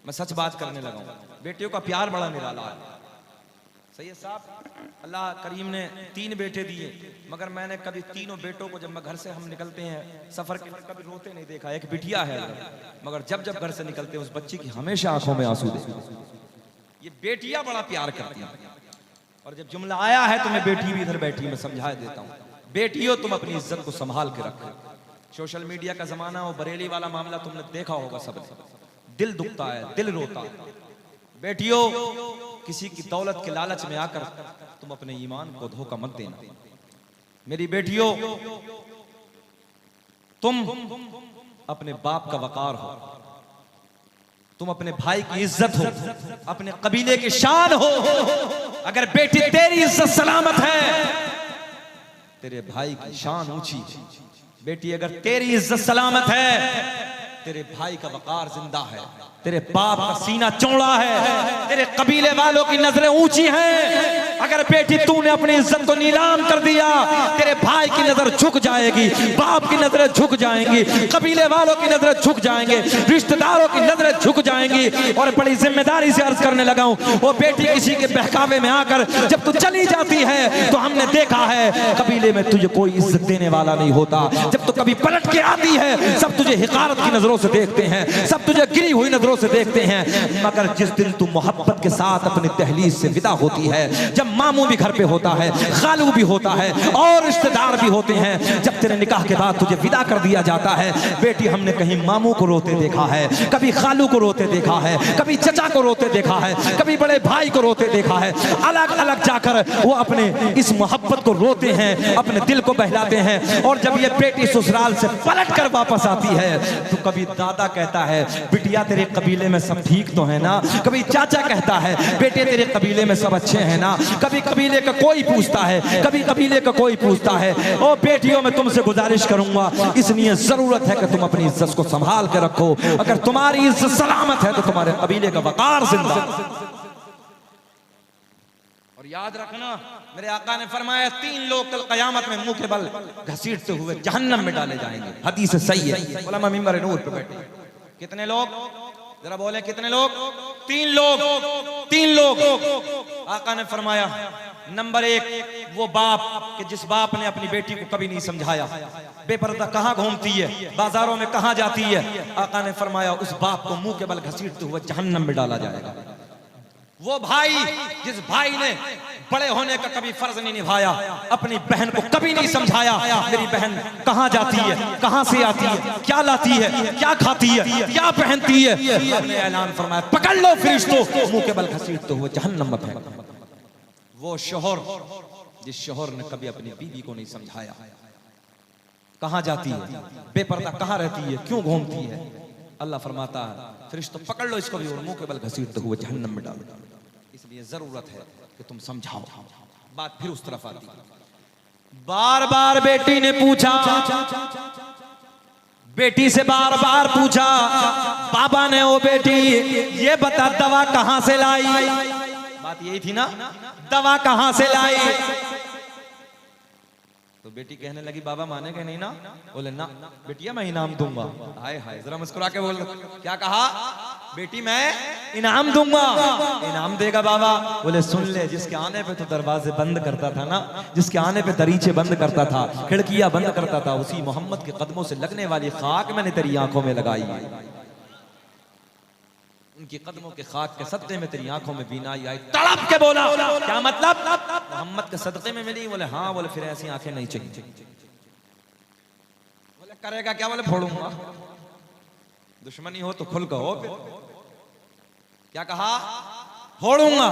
मैं सच बात करने लगा हूं। बेटियों का प्यार बड़ा निराला है। सही है साहब, अल्लाह करीम ने 3 बेटे दिए, मगर मैंने कभी तीनों बेटों को, जब मैं घर से हम निकलते हैं सफर के, कभी रोते नहीं देखा। एक बिटिया है, मगर जब जब घर से निकलते हैं उस बच्ची की हमेशा आंखों में आंसू दे। ये बेटियां बड़ा प्यार करती हैं। और जब जुमला आया है तो मैं बेटी भी इधर बैठी, मैं समझा देता हूँ। बेटियों तुम अपनी इज्जत को संभाल के रखो। सोशल मीडिया का जमाना, वो बरेली वाला मामला तुमने देखा होगा, सब दिल दुखता है, दिल रोता है। बेटियों, किसी की दौलत के लालच में आकर तुम अपने ईमान को धोखा मत देना। मेरी बेटियों, तुम अपने बाप का वकार हो, तुम अपने भाई की इज्जत हो, अपने कबीले की शान हो। अगर बेटी तेरी इज्जत सलामत है, तेरे भाई की शान ऊंची है। बेटी अगर तेरी इज्जत सलामत है, तेरे भाई का वकार जिंदा है, तेरे बाप का सीना चौड़ा है, तेरे कबीले वालों की नजरें ऊंची हैं। अगर बेटी तूने अपनी इज्जत को नीलाम कर दिया, तेरे भाई की नजर झुक जाएगी, बाप की नजरें झुक जाएंगी, कबीले वालों की नजरें झुक जाएंगे, रिश्तेदारों की नजरें झुक जाएंगी। और बड़ी जिम्मेदारी से अर्ज करने लगा हूं, वो बेटी किसी के बहकावे में आकर जब तू चली जाती है तो हमने देखा है कबीले में तुझे कोई इज्जत देने वाला नहीं होता। जब तू कभी पलट के आती है सब तुझे हिकारत की नजरों से देखते हैं, सब तुझे गिरी हुई नजरों से देखते हैं। मगर जिस दिन तू मोहब्बत के साथ अपनी दहलीज से विदा होती है, जब मामू भी घर पे होता है, खालू भी होता है और रिश्तेदार भी होते हैं, जब तेरे निकाह के बाद तुझे विदा कर दिया जाता है, बेटी हमने कहीं मामू को रोते देखा है, कभी खालू को रोते देखा है, कभी चचा को रोते देखा है, कभी बड़े भाई को रोते देखा है। अलग अलग जाकर वो अपने इस मोहब्बत को रोते हैं, अपने दिल को बहलाते हैं। और जब ये बेटी ससुराल से पलट कर वापस आती है तो कभी दादा कहता है बिटिया तेरे कबीले में सब ठीक तो है ना, कभी चाचा कहता है बेटे तेरे कबीले में सब अच्छे हैं ना, कभी कबीले का कोई पूछता है, कभी कबीले का कोई पूछता है। ओ बेटियों, मैं तुमसे गुजारिश करूंगा, इसलिए जरूरत है कि तुम अपनी इज्जत को संभाल के रखो। अगर तुम्हारी इज्जत सलामत है तो तुम्हारे कबीले का वकार जिंदा। और याद रखना, मेरे आका ने फरमाया 3 लोग कल कयामत में मुंह के बल घसीटते हुए जहन्नम में डाले जाएंगे। हदीस सही है, उलमा मिंबर नूर पे बैठे। कितने लोग? जरा बोले कितने लोग? 3 लोग। 3 लोग आका ने फरमाया, नंबर 1 वो बाप कि जिस बाप ने अपनी बेटी को कभी नहीं समझाया, बेपर्दा कहां घूमती है, बाजारों में कहां जाती है। आका ने फरमाया उस बाप को मुंह के बल घसीटते हुए जहन्नम में डाला जाएगा। वो भाई जिस भाई ने बड़े होने का कभी फर्ज नहीं निभाया, अपनी बहन को कभी नहीं समझाया मेरी बहन कहां जाती है, कहां से आती है, क्या लाती है, क्या खाती है, क्या पहनती है। हमने ऐलान फरमाया पकड़ लो फरिश्तों, मुंह के बल घसीटते हुए जहन्नम में फेंक। वो शोहर जिस शोहर ने कभी अपनी बीवी को नहीं समझाया, कहां जाती है, बेपर्दा कहां रहती है, क्यों घूमती है, अल्लाह फरमाता है फरिश्तों पकड़ लो इसको भी और मुंह के बल घसीटते हुए जहन्नम में डालो। इसलिए जरूरत है कि तुम समझाओ। बात फिर उस तरफ आती है, बार बार बेटी ने पूछा, बेटी से बार बार पूछा। बाबा ने, ओ बेटी ये बता दवा कहां से लाई? बात यही थी ना, दवा कहां से लाई? तो बेटी कहने लगी बाबा मानेंगे नहीं ना? बोले ना बेटिया मैं इनाम दूंगा। हाय हाय, जरा मुस्कुरा के बोल। क्या कहा? बेटी मैं इनाम दूंगा। इनाम देगा बाबा? बोले सुन ले, जिसके आने पे तो दरवाजे बंद करता था ना, जिसके आने पे दरीचे बंद करता था, खिड़कियां बंद करता था, उसी मोहम्मद के कदमों से लगने वाली खाक मैंने तेरी आंखों में लगाई है। उनकी कदमों के खाक के सदके में तेरी आंखों में बीनाई आई। तड़प के बोला क्या मतलब? मोहम्मद के सदके में मिली? बोले हाँ। बोले फिर ऐसी आंखें नहीं चाहिए। बोले करेगा क्या? बोले फोड़ूंगा। दुश्मनी हो तो खुल कहो। क्या कहा? फोड़ूंगा।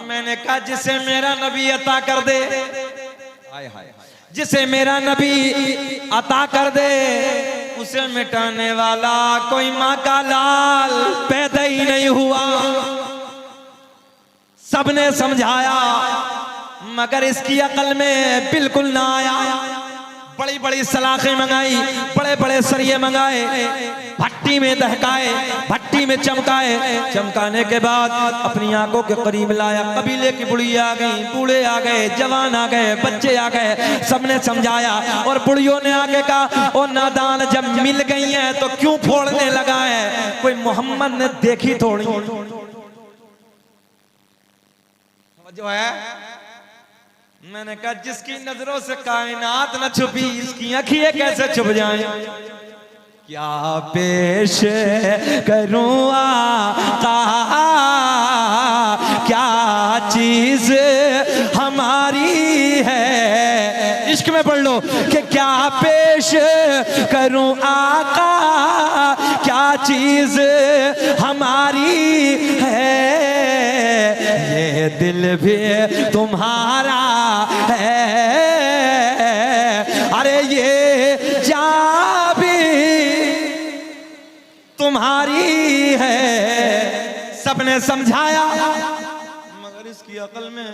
मैंने कहा जिसे मेरा नबी अता कर दे, हाय हाय, जिसे मेरा नबी अता कर दे, उसे मिटाने वाला कोई माँ का लाल पैदा ही नहीं हुआ। सबने समझाया मगर इसकी अकल में बिल्कुल ना आया। बड़ी बड़ी सलाखें मंगाई, बड़े बड़े सरिये मंगाए, भट्टी में दहकाए, भट्टी में चमकाए। चमकाने के बाद अपनी आंखों के करीब लाया। कबीले की बुढ़िया आ गई, बूढ़े आ गए, जवान आ गए, बच्चे आ गए, सबने समझाया। और बुढ़ियों ने आगे कहा ओ नादान, जब मिल गई है तो क्यों फोड़ने लगा है? कोई मोहम्मद ने देखी थोड़ी जो है। मैंने कहा जिसकी नजरों से कायनात न छुपी, इसकी आंखें कैसे छुप जाएं? क्या पेश करूं आका, क्या चीज हमारी है? इश्क में पढ़ लो कि क्या पेश करूं आका, क्या चीज हमारी है? ये दिल भी तुम्हारा है, अरे ये जान भी तुम्हारी है। सबने समझाया मगर इसकी अकल में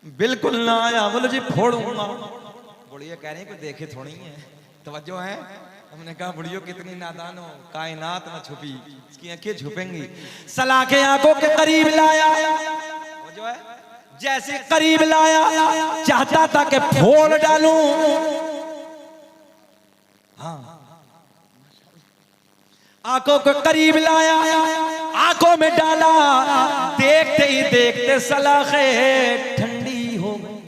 बिल्कुल ना आया। बोलो जी फोड़ूंगा। बुढ़िया कह रही है कोई देखे थोड़ी है, तवज्जो है। हमने कहा बुढ़ियो कितनी नादान हो, कायनात न छुपी, इसकी आंखें छुपेंगी। सलाखे आंखों के करीब लाया, जो है जैसे करीब लाया चाहता था कि फोड़ डालूं। हाँ, आंखों को करीब लाया, आंखों में डाला, देखते ही देखते सलाखे ठंडी हो गई।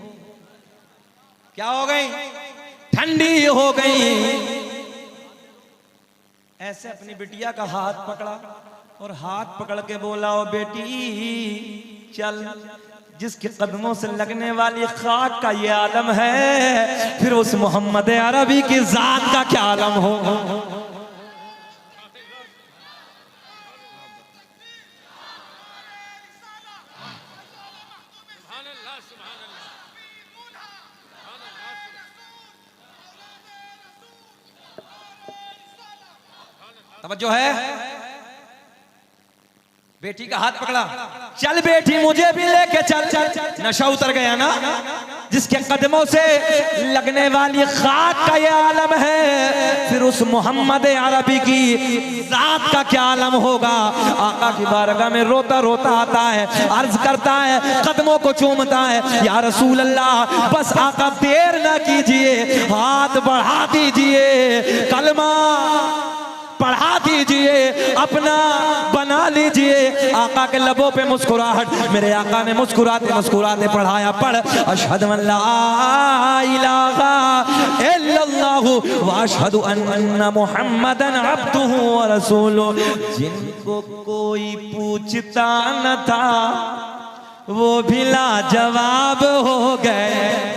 क्या हो गई? ठंडी हो गई। ऐसे अपनी बिटिया का हाथ पकड़ा और हाथ पकड़ के बोला ओ बेटी चल, जिसके कदमों से लगने वाली खाक का ये आलम है, फिर उस मोहम्मद अरबी की जात का क्या आलम हो। तवज्जो है। बेटी का हाथ पकड़ा, चल बेटी मुझे भी लेके चल। नशा उतर गया ना, जिसके कदमों से लगने वाली खाक का ये आलम है, फिर उस मोहम्मद अरबी की जात का क्या आलम होगा। आका की बारगाह में रोता रोता आता है, अर्ज करता है, कदमों को चूमता है, या रसूल अल्लाह बस आका देर ना कीजिए, हाथ बढ़ा दीजिए, कलमा पढ़ा दीजिए, अपना बना लीजिए। आका के लबों पे मुस्कुराहट, मेरे आका ने मुस्कुराते मुस्कुराते पढ़ाया, पढ़ अशहदु अल्ला इलाहा इल्लल्लाहु व अशहदु अन्ना मुहम्मदन अब्दुहु व रसूलुहु। जिनको कोई पूछता न था वो भी लाजवाब हो गए,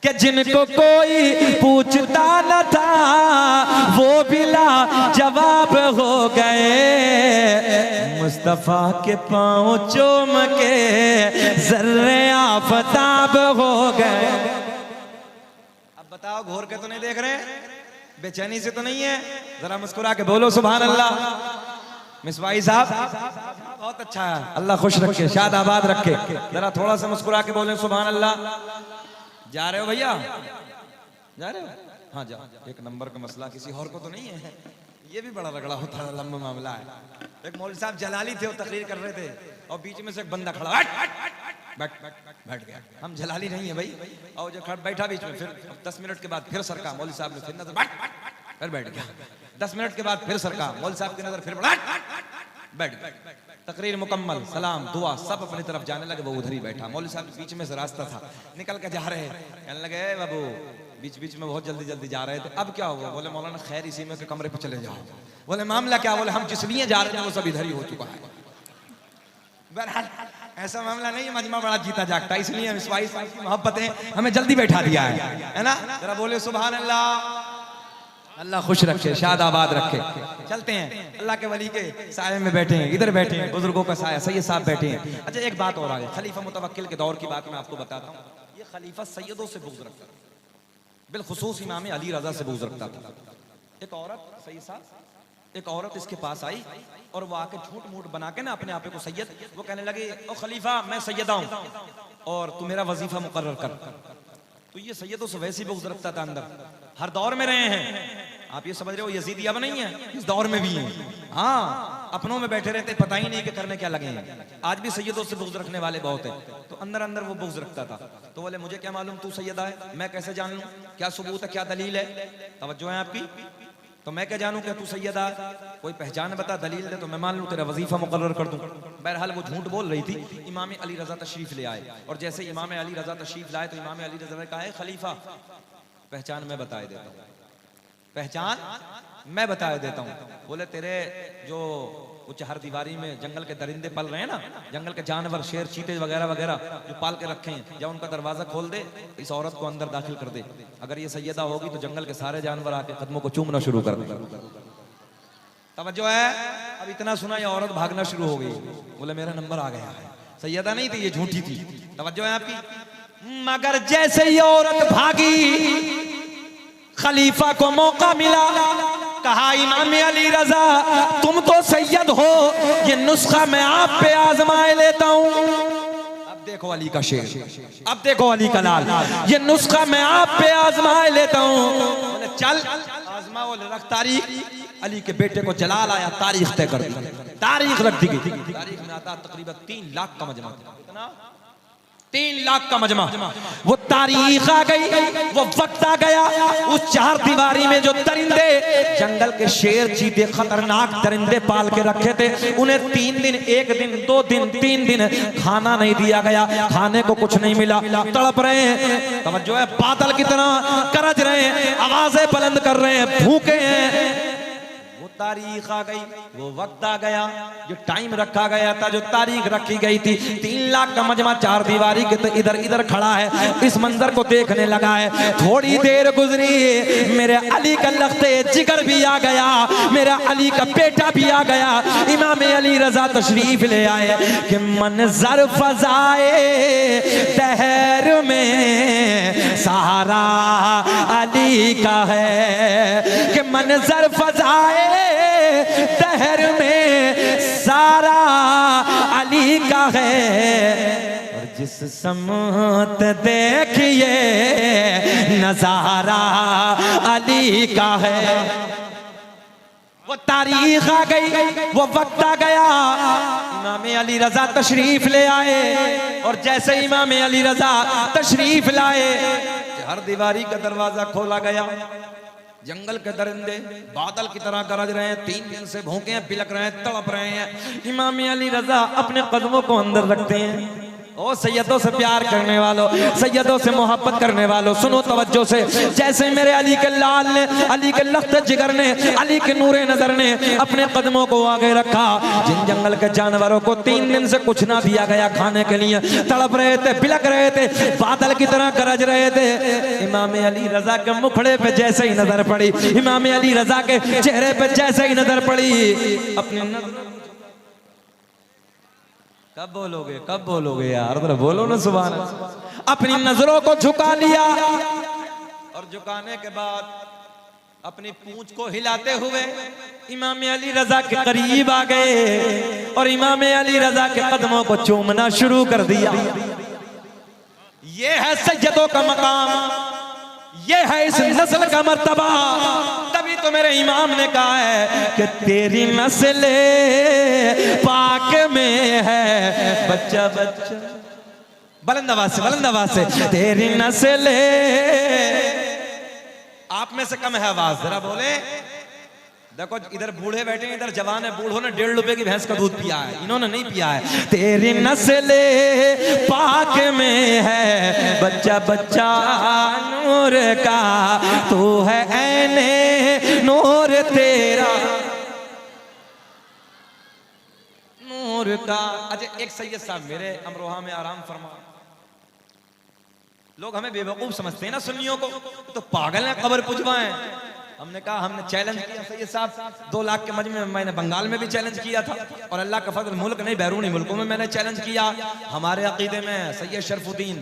कि जिनको कोई पूछता न था वो भी लाजवाब हो गए। मुस्तफा के पाँव चूम के जर्रे आफताब हो गए। अब बताओ घोर के तो नहीं देख रहे, बेचैनी से तो नहीं है? जरा मुस्कुरा के बोलो सुभान अल्लाह। मिसवाई साहब बहुत अच्छा है, अल्लाह खुश रखे, शाद आबाद रखे। जरा थोड़ा सा मुस्कुरा के बोले सुभान अल्लाह। जा रहे हो भैया, जा रहे हो? हाँ जा, एक नंबर का मसला, किसी और को तो नहीं है। ये भी बड़ा रगड़ा होता है, लंबा मामला है। एक मौलवी साहब जलाली थे, वो तकरीर कर रहे थे और बीच में से एक बंदा खड़ा बैठ गया। हम जलाली नहीं है भाई, और जो खड़ा बैठा बीच में, फिर 10 मिनट के बाद फिर सरका मौलवी साहब ने, फिर नजर फिर बैठ गया। 10 मिनट के बाद फिर सरका मौलवी साहब की नजर, फिर बैठ गया। तकरीर मुकम्मल, सलाम दुआ सब अपनी तरफ जाने लगे, वो उधर ही बैठा। मौलवी साहब बीच में से रास्ता था, निकल के जा रहे हैं, कहने लगे बाबू बीच बीच में बहुत जल्दी जल्दी जा रहे थे, अब क्या हुआ? बोले मौलाना खैर इसी में के कमरे पे चले जाओ। बोले मामला क्या? बोले हम जिस लिए जा रहे थे वो सब इधर ही हो चुका है। बहरहाल ऐसा मामला नहीं है, मजमा बड़ा जीता जागता, इसलिए हम इस्माइल साहब की मोहब्बतें हमें जल्दी बैठा दिया है ना। जरा बोले सुभान अल्लाह। अल्लाह खुश रखे, शाद आबाद रखे। चलते हैं, अल्लाह के वली के साये में बैठे हैं, इधर बैठे हैं, बुजुर्गों का साया सैयद साहब बैठे हैं। अच्छा एक बात और आ गई, खलीफा मुतवक्किल के दौर की बात मैं आपको बताता हूँ। ये खलीफा सैयदों से बुग़्ज़ रखता था, बिलखुसूस इमाम अली रज़ा से बुग़्ज़ रखता था। एक औरत, सैयद साहब, एक औरत इसके पास आई और वो आके झूठ मूठ बना के ना अपने आप को सैयद, वो कहने लगे ओ खलीफा मैं सैयदा हूँ और तू मेरा वजीफा मुकर्रर कर। तो ये सैयदों से वैसे ही बुग़्ज़ रखता था अंदर, हर दौर में रहे हैं। आप ये समझ रहे हो यजीदी अब नहीं है, इस दौर में भी हैं। हाँ अपनों में बैठे रहते, पता ही नहीं कि करने क्या लगे हैं। आज भी सैयदों से बुग़्ज़ रखने वाले बहुत हैं। तो अंदर अंदर वो बुग़्ज़ रखता था। तो बोले मुझे क्या मालूम तू सैयदा है, मैं कैसे जान लूं? क्या सबूत है, क्या दलील है? तवज्जो है आपकी? तो मैं क्या जानूं क्या तू सैयदा है? कोई पहचान बता, दलील दे तो मैं मान लूं, तेरा वजीफा मुकर्रर कर दूं। बहरहाल वो झूठ बोल रही थी। इमाम अली रज़ा तशरीफ ले आए और जैसे इमाम अली रज़ा तशरीफ लाए तो इमाम अली रज़ा ने कहा है खलीफा पहचान मैं बता देता हूँ, पहचान मैं बता देता हूँ। बोले तेरे जो उच्च हर दीवारी में जंगल के दरिंदे पल रहे हैं ना, जंगल के जानवर शेर चीते वगैरह वगैरह जो पाल के रखे हैं, जब उनका दरवाजा खोल दे, इस औरत को अंदर दाखिल कर दे। अगर ये सैयदा होगी तो जंगल के सारे जानवर आके कदमों को चूमना शुरू कर दे। तवज्जो है? अब इतना सुना ये औरत भागना शुरू हो गई। बोले मेरा नंबर आ गया है। सैयदा नहीं थी, ये झूठी थी। तवज्जो है आपकी? मगर जैसे ये औरत भागी, खलीफा को मौका मिला, कहा इमाम अली रज़ा तुम तो सैयद हो, ये नुस्खा मैं आप पे आजमाए लेता हूं। अब देखो अली का शेर, अब देखो अली का लाल, ये नुस्खा मैं आप पे आजमाए लेता हूं। चल आजमा, रख तारीख। अली के बेटे को जलाल आया, तारीख तय कर दी, तारीख रख दी गई। तारीख में आता तकरीबन 3 लाख का मजमा, कितना? 3 लाख का मजमा। वो तारीख आ गई, वो वक्त आ गया। उस 4 दीवारी में जो दरिंदे, जंगल के शेर चीते खतरनाक दरिंदे पाल के रखे थे, उन्हें 3 दिन, 1 दिन, 2 दिन, 3 दिन खाना नहीं दिया गया, खाने को कुछ नहीं मिला, तड़प रहे हैं। तवज्जो है? बादल की तरह गरज रहे हैं, आवाजें बुलंद कर रहे हैं, भूखे हैं। तारीख आ गई, वो वक्त आ गया, जो टाइम रखा गया था, जो तारीख रखी गई थी। 3 लाख का मजमा 4 दीवारी के तो इधर इधर खड़ा है, इस मंजर को देखने लगा है। थोड़ी देर गुजरी, मेरे अली का लख्ते जिगर भी आ गया, मेरा अली का बेटा भी आ गया। इमाम अली रज़ा तशरीफ ले आए कि मंजर फजाए दहर में सारा अली का है, कि मंजर फजाए दहर में सारा अली का है। और जिस समत देखिए नजारा अली का है। वो तारीख आ गई, वो वक्त आ गया, इमाम अली रज़ा तशरीफ ले आए। और जैसे इमाम अली रज़ा तशरीफ लाए, हर दीवारी का दरवाजा खोला गया। जंगल के दरिंदे बादल की तरह गरज रहे हैं, 3 दिन से भूखे हैं, बिलक रहे हैं, तड़प रहे हैं। इमाम अली रज़ा अपने कदमों को अंदर रखते हैं। ओ सैयदों से प्यार करने वालों, सैयदों से मोहब्बत करने वालों, सुनो तवज्जो से। जैसे मेरे अली के लाल ने, अली के लख्त जिगर ने, अली के नूरे नजर ने अपने कदमों को आगे रखा, जिन जंगल के जानवरों को 3 दिन से कुछ ना दिया गया खाने के लिए, तड़प रहे थे, बिलक रहे थे, बादल की तरह गरज रहे थे, इमाम अली रज़ा के मुखड़े पे जैसे ही नजर पड़ी, इमाम अली रज़ा के चेहरे पे जैसे ही नजर पड़ी, अपने कब बोलोगे, कब बोलोगे यार, जरा बोलो ना सुभान अल्लाह। अपनी नजरों को झुका लिया और झुकाने के बाद अपनी पूंछ को हिलाते हुए इमाम अली रज़ा के करीब आ गए और इमाम अली रज़ा के कदमों को चूमना शुरू कर दिया। ये है सैयदों का मकाम, ये है इस नस्ल का मर्तबा। तभी तो मेरे इमाम ने कहा है कि तेरी नस्ल पाक में है बच्चा बच्चा। बुलंद आवाज से तेरी नस्ल। आप में से कम है आवाज, जरा बोले। देखो इधर बूढ़े बैठे हैं, इधर जवान है। बूढ़ों ने 1.5 रुपए की भैंस का दूध पिया है, इन्होंने नहीं पिया है। तेरी नस्ल पाक में है बच्चा बच्चा नूर का, तू है ऐने नूर तेरा नूर का। अच्छा एक सैयद साहब मेरे अमरोहा में आराम फरमा। लोग हमें बेवकूफ समझते हैं ना सुन्नियों को, तो पागल है कब्र पुजवाएं। हमने कहा, हमने चैलेंज किया सैयद साहब 2 लाख के मजमे में। मैंने बंगाल में भी चैलेंज किया था, और अल्लाह का फजल मुल्क नहीं बैरूनी मुल्कों में मैंने चैलेंज किया। हमारे अकीदे में सैयद शरफुद्दीन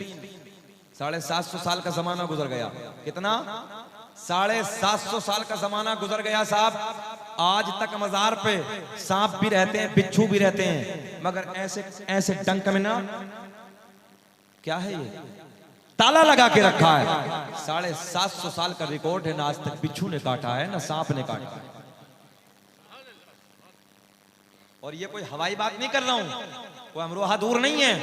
750 साल का जमाना गुजर गया। कितना? 750 साल का जमाना गुजर गया साहब। आज तक मजार पे सांप भी रहते हैं, बिच्छू भी रहते हैं, मगर ऐसे ऐसे डंक में ना, क्या है ये, ताला लगा के रखा है। 750 साल का रिकॉर्ड है, ना आज तक बिच्छू ने काटा है, ना सांप ने काटा है। और ये कोई हवाई बात नहीं कर रहा हूं, कोई अमरोहा दूर नहीं है।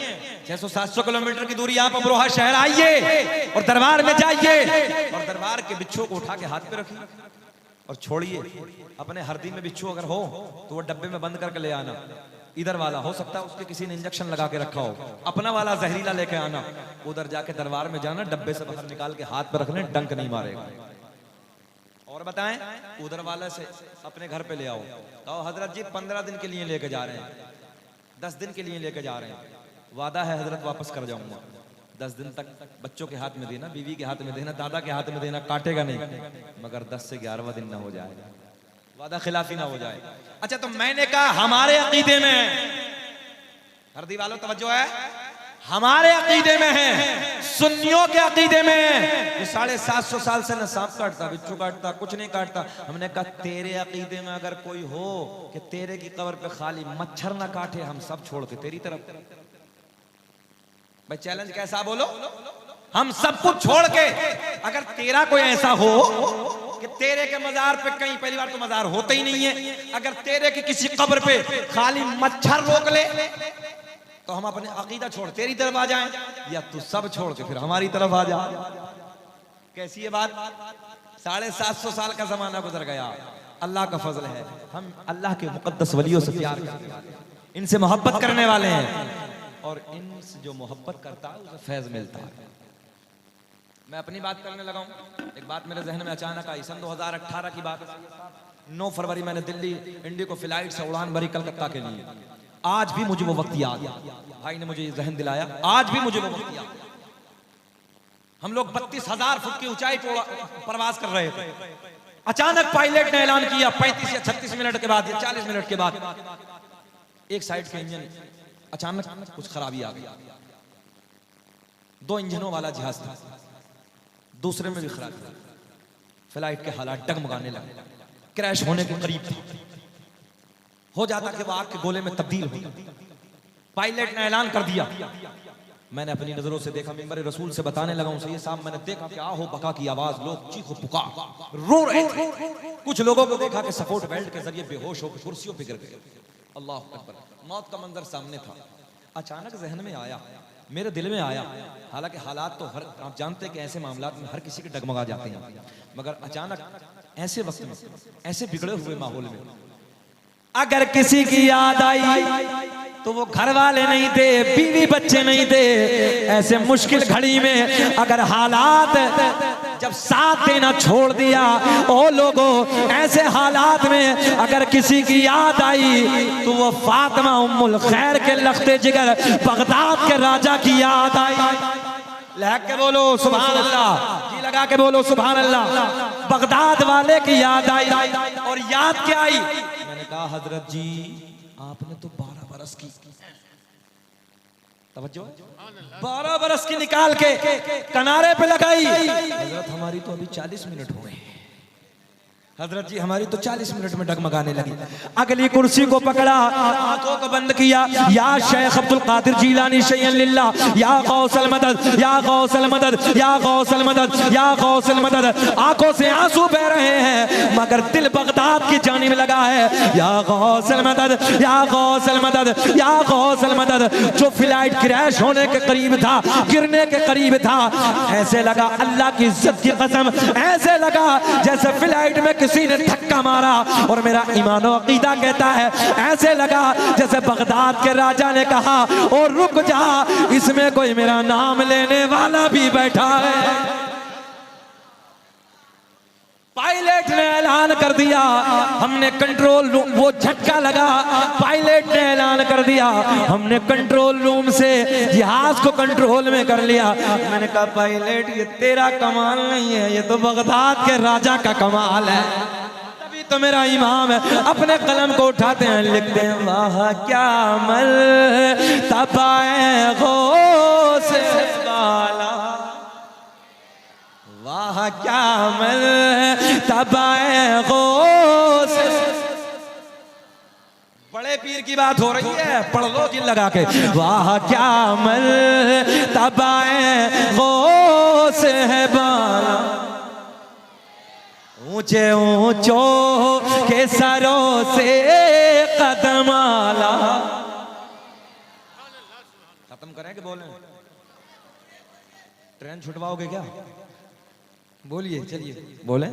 600-700 किलोमीटर की दूरी आप अमरोहा शहर आइए और दरबार में जाइए, और दरबार के बिच्छू को उठा के हाथ पे रखिए और छोड़िए। अपने हरदी में बिच्छू अगर हो तो वो डब्बे में बंद करके ले आना। इधर वाला हो सकता है उसके किसी ने इंजेक्शन लगा के रखा हो, अपना वाला जहरीला लेके आना। उधर जाके दरबार में जाना, डब्बे से बाहर निकाल के हाथ पे रख लें, डंक नहीं मारेगा। और बताएं, उधर वाले से अपने घर पे ले आओ, कहो हजरत जी 15 दिन के लिए लेके जा रहे हैं, 10 दिन के लिए लेके जा रहे हैं, वादा है हजरत वापस कर जाऊंगा। 10 दिन तक बच्चों के हाथ में देना, बीवी के हाथ में देना, दादा के हाथ में देना, काटेगा नहीं, मगर 10 से 11वां दिन ना हो जाएगा, वादा खिलाफी ना हो जाए। अच्छा तो मैंने कहा हमारे अकीदे में, हरदी वालों तवज्जो है, हमारे अकीदे में है, सुन्नियों के अकीदे में 750 साल से न सांप काटता, बिच्छू काटता, कुछ नहीं काटता। हमने कहा तेरे अकीदे में अगर कोई हो कि तेरे की कब्र पे खाली मच्छर ना काटे, हम सब छोड़ के तेरी तरफ। भाई चैलेंज कैसा बोलो, हम सब कुछ छोड़ के अगर तेरा कोई ऐसा हो कि तेरे के मजार पे, कहीं पहली बार तो मजार होते ही नहीं है, अगर तेरे की किसी कब्र पे खाली मच्छर रोक ले तो हम अपने अकीदा छोड़ तेरी तरफ आ जाएं, या तू सब छोड़ के फिर हमारी तरफ आ जा। कैसी है बात? 750 साल का जमाना गुजर गया। अल्लाह का फजल है, हम अल्लाह के मुकद्दस वलियों से प्यार करते हैं, इनसे मोहब्बत करने वाले हैं, और इनसे जो मोहब्बत करता है उसे फैज मिलता है। मैं अपनी बात करने लगा हूं। एक बात मेरे जहन में अचानक आई, सन 2018 की बात। 9 फरवरी मैंने दिल्ली इंडिगो फ्लाइट से उड़ान भरी कलकत्ता के लिए। आज भी मुझे वो वक्त याद, भाई ने मुझे ये जहन दिलाया, आज भी मुझे वो वक्त याद। हम लोग 32,000 फुट की ऊंचाई प्रवास कर रहे थे। अचानक पायलट ने ऐलान किया 35 या 36 मिनट के बाद या 40 मिनट के बाद, एक साइड के इंजन अचानक कुछ खराबी आ गई। 2 इंजनों वाला जहाज था, दूसरे में भी खराबी था। फ्लाइट के हालात डगमगाने लगे, क्रैश होने के करीब था। हो जाता कि वो आग के गोले में तब्दील हो। पायलट ने ऐलान कर दिया। मैंने अपनी नजरों से देखा, मिंबर रसूल से बताने लगा उनसे, ये साहब मैंने देखा क्या हो बका की आवाज, लोग चीखो पुकार रो रहे थे। कुछ लोगों को देखा कि सपोर्ट बेल्ट के जरिए बेहोश होकर कुर्सियों पर गिर गए। अल्लाह अकबर, मौत का मंजर सामने था। अचानक जहन में आया, मेरे दिल में आया, हालांकि हालात तो हर, आप जानते हैं कि ऐसे मामलात में हर किसी के डगमगा जाते हैं, मगर अचानक ऐसे वक्त में, ऐसे बिगड़े हुए माहौल में अगर किसी की याद आई तो वो घर वाले नहीं थे, बीवी बच्चे नहीं थे। ऐसे मुश्किल घड़ी में अगर हालात जब साथ देना छोड़ दिया, ओ लोगों, ऐसे हालात में अगर किसी की याद आई तो वो फातिमा उम्मुल खैर के लख्ते जिगर बगदाद के राजा की याद आई। लहक के बोलो सुभान अल्लाह, जी लगा के बोलो सुभान अल्लाह। बगदाद वाले की याद आई, और याद क्या आई? मैंने कहा हजरत जी आपने तो 12 बरस की, तवज्जो, 12 बरस की निकाल के किनारे पे लगाई। हजरत हमारी तो अभी 40 मिनट हुए। हजरत जी हमारी तो 40 मिनट में डगमगाने लगी। अगली कुर्सी को पकड़ा, आंखों को बंद किया, या शेख अब्दुल कादिर जीलानी शैयन लिल्लाह, या गौसल मदद, या गौसल मदद, या गौसल मदद, या गौसल मदद। आंखों से आंसू बह रहे हैं मगर दिल बगदाद की जानिब लगा है। या गौसल मदद, या गौसल मदद, या गौसल मदद। जो फ्लाइट क्रैश होने के करीब था, गिरने के करीब था, ऐसे लगा अल्लाह की इज्जत की कसम, ऐसे लगा जैसे फ्लाइट में किसी ने धक्का मारा। और मेरा ईमान और अकीदा कहता है ऐसे लगा जैसे बगदाद के राजा ने कहा और रुक जा, इसमें कोई मेरा नाम लेने वाला भी बैठा है। पायलट ने ऐलान कर दिया, हमने कंट्रोल रूम, वो झटका लगा, पायलट ने ऐलान कर दिया हमने कंट्रोल रूम से जहाज को कंट्रोल में कर लिया। मैंने कहा पायलट ये तेरा कमाल नहीं है, ये तो बगदाद के राजा का कमाल है। तभी तो मेरा इमाम है अपने कलम को उठाते हैं, लिखते हैं वाह क्या अमल तबाए गो से बाला, वाह क्या अमल तबाए गौस। बड़े पीर की बात हो रही है, पढ़ लो दिल लगा के। वाह क्या अमल तबाए गौस है बाला, ऊंचे ऊंचों के सरों से कदम आला। खत्म करें कि बोलें? ट्रेन छुटवाओगे क्या? बोलिए, चलिए बोले,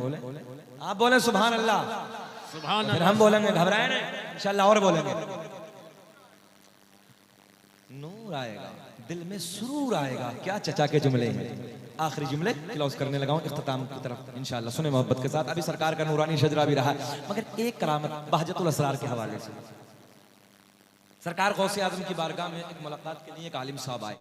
आप बोले सुभान अल्लाह, सुभान अल्लाह। फिर हम बोलेंगे, घबराए नहीं, इंशाल्लाह और बोलेंगे। नूर आएगा, दिल में सुरूर आएगा। क्या चचा के जुमले हैं। आखिरी जुमले क्लोज करने लगा हूं इख्तिताम की तरफ इंशाल्लाह। सुने मोहब्बत के साथ। अभी सरकार का नूरानी शजरा भी रहा है, मगर एक करामत बहजतुल असरार के हवाले से। सरकार गौसे आजम की बारगाह में एक मुलाकात के लिए एक आलिम साहब आए।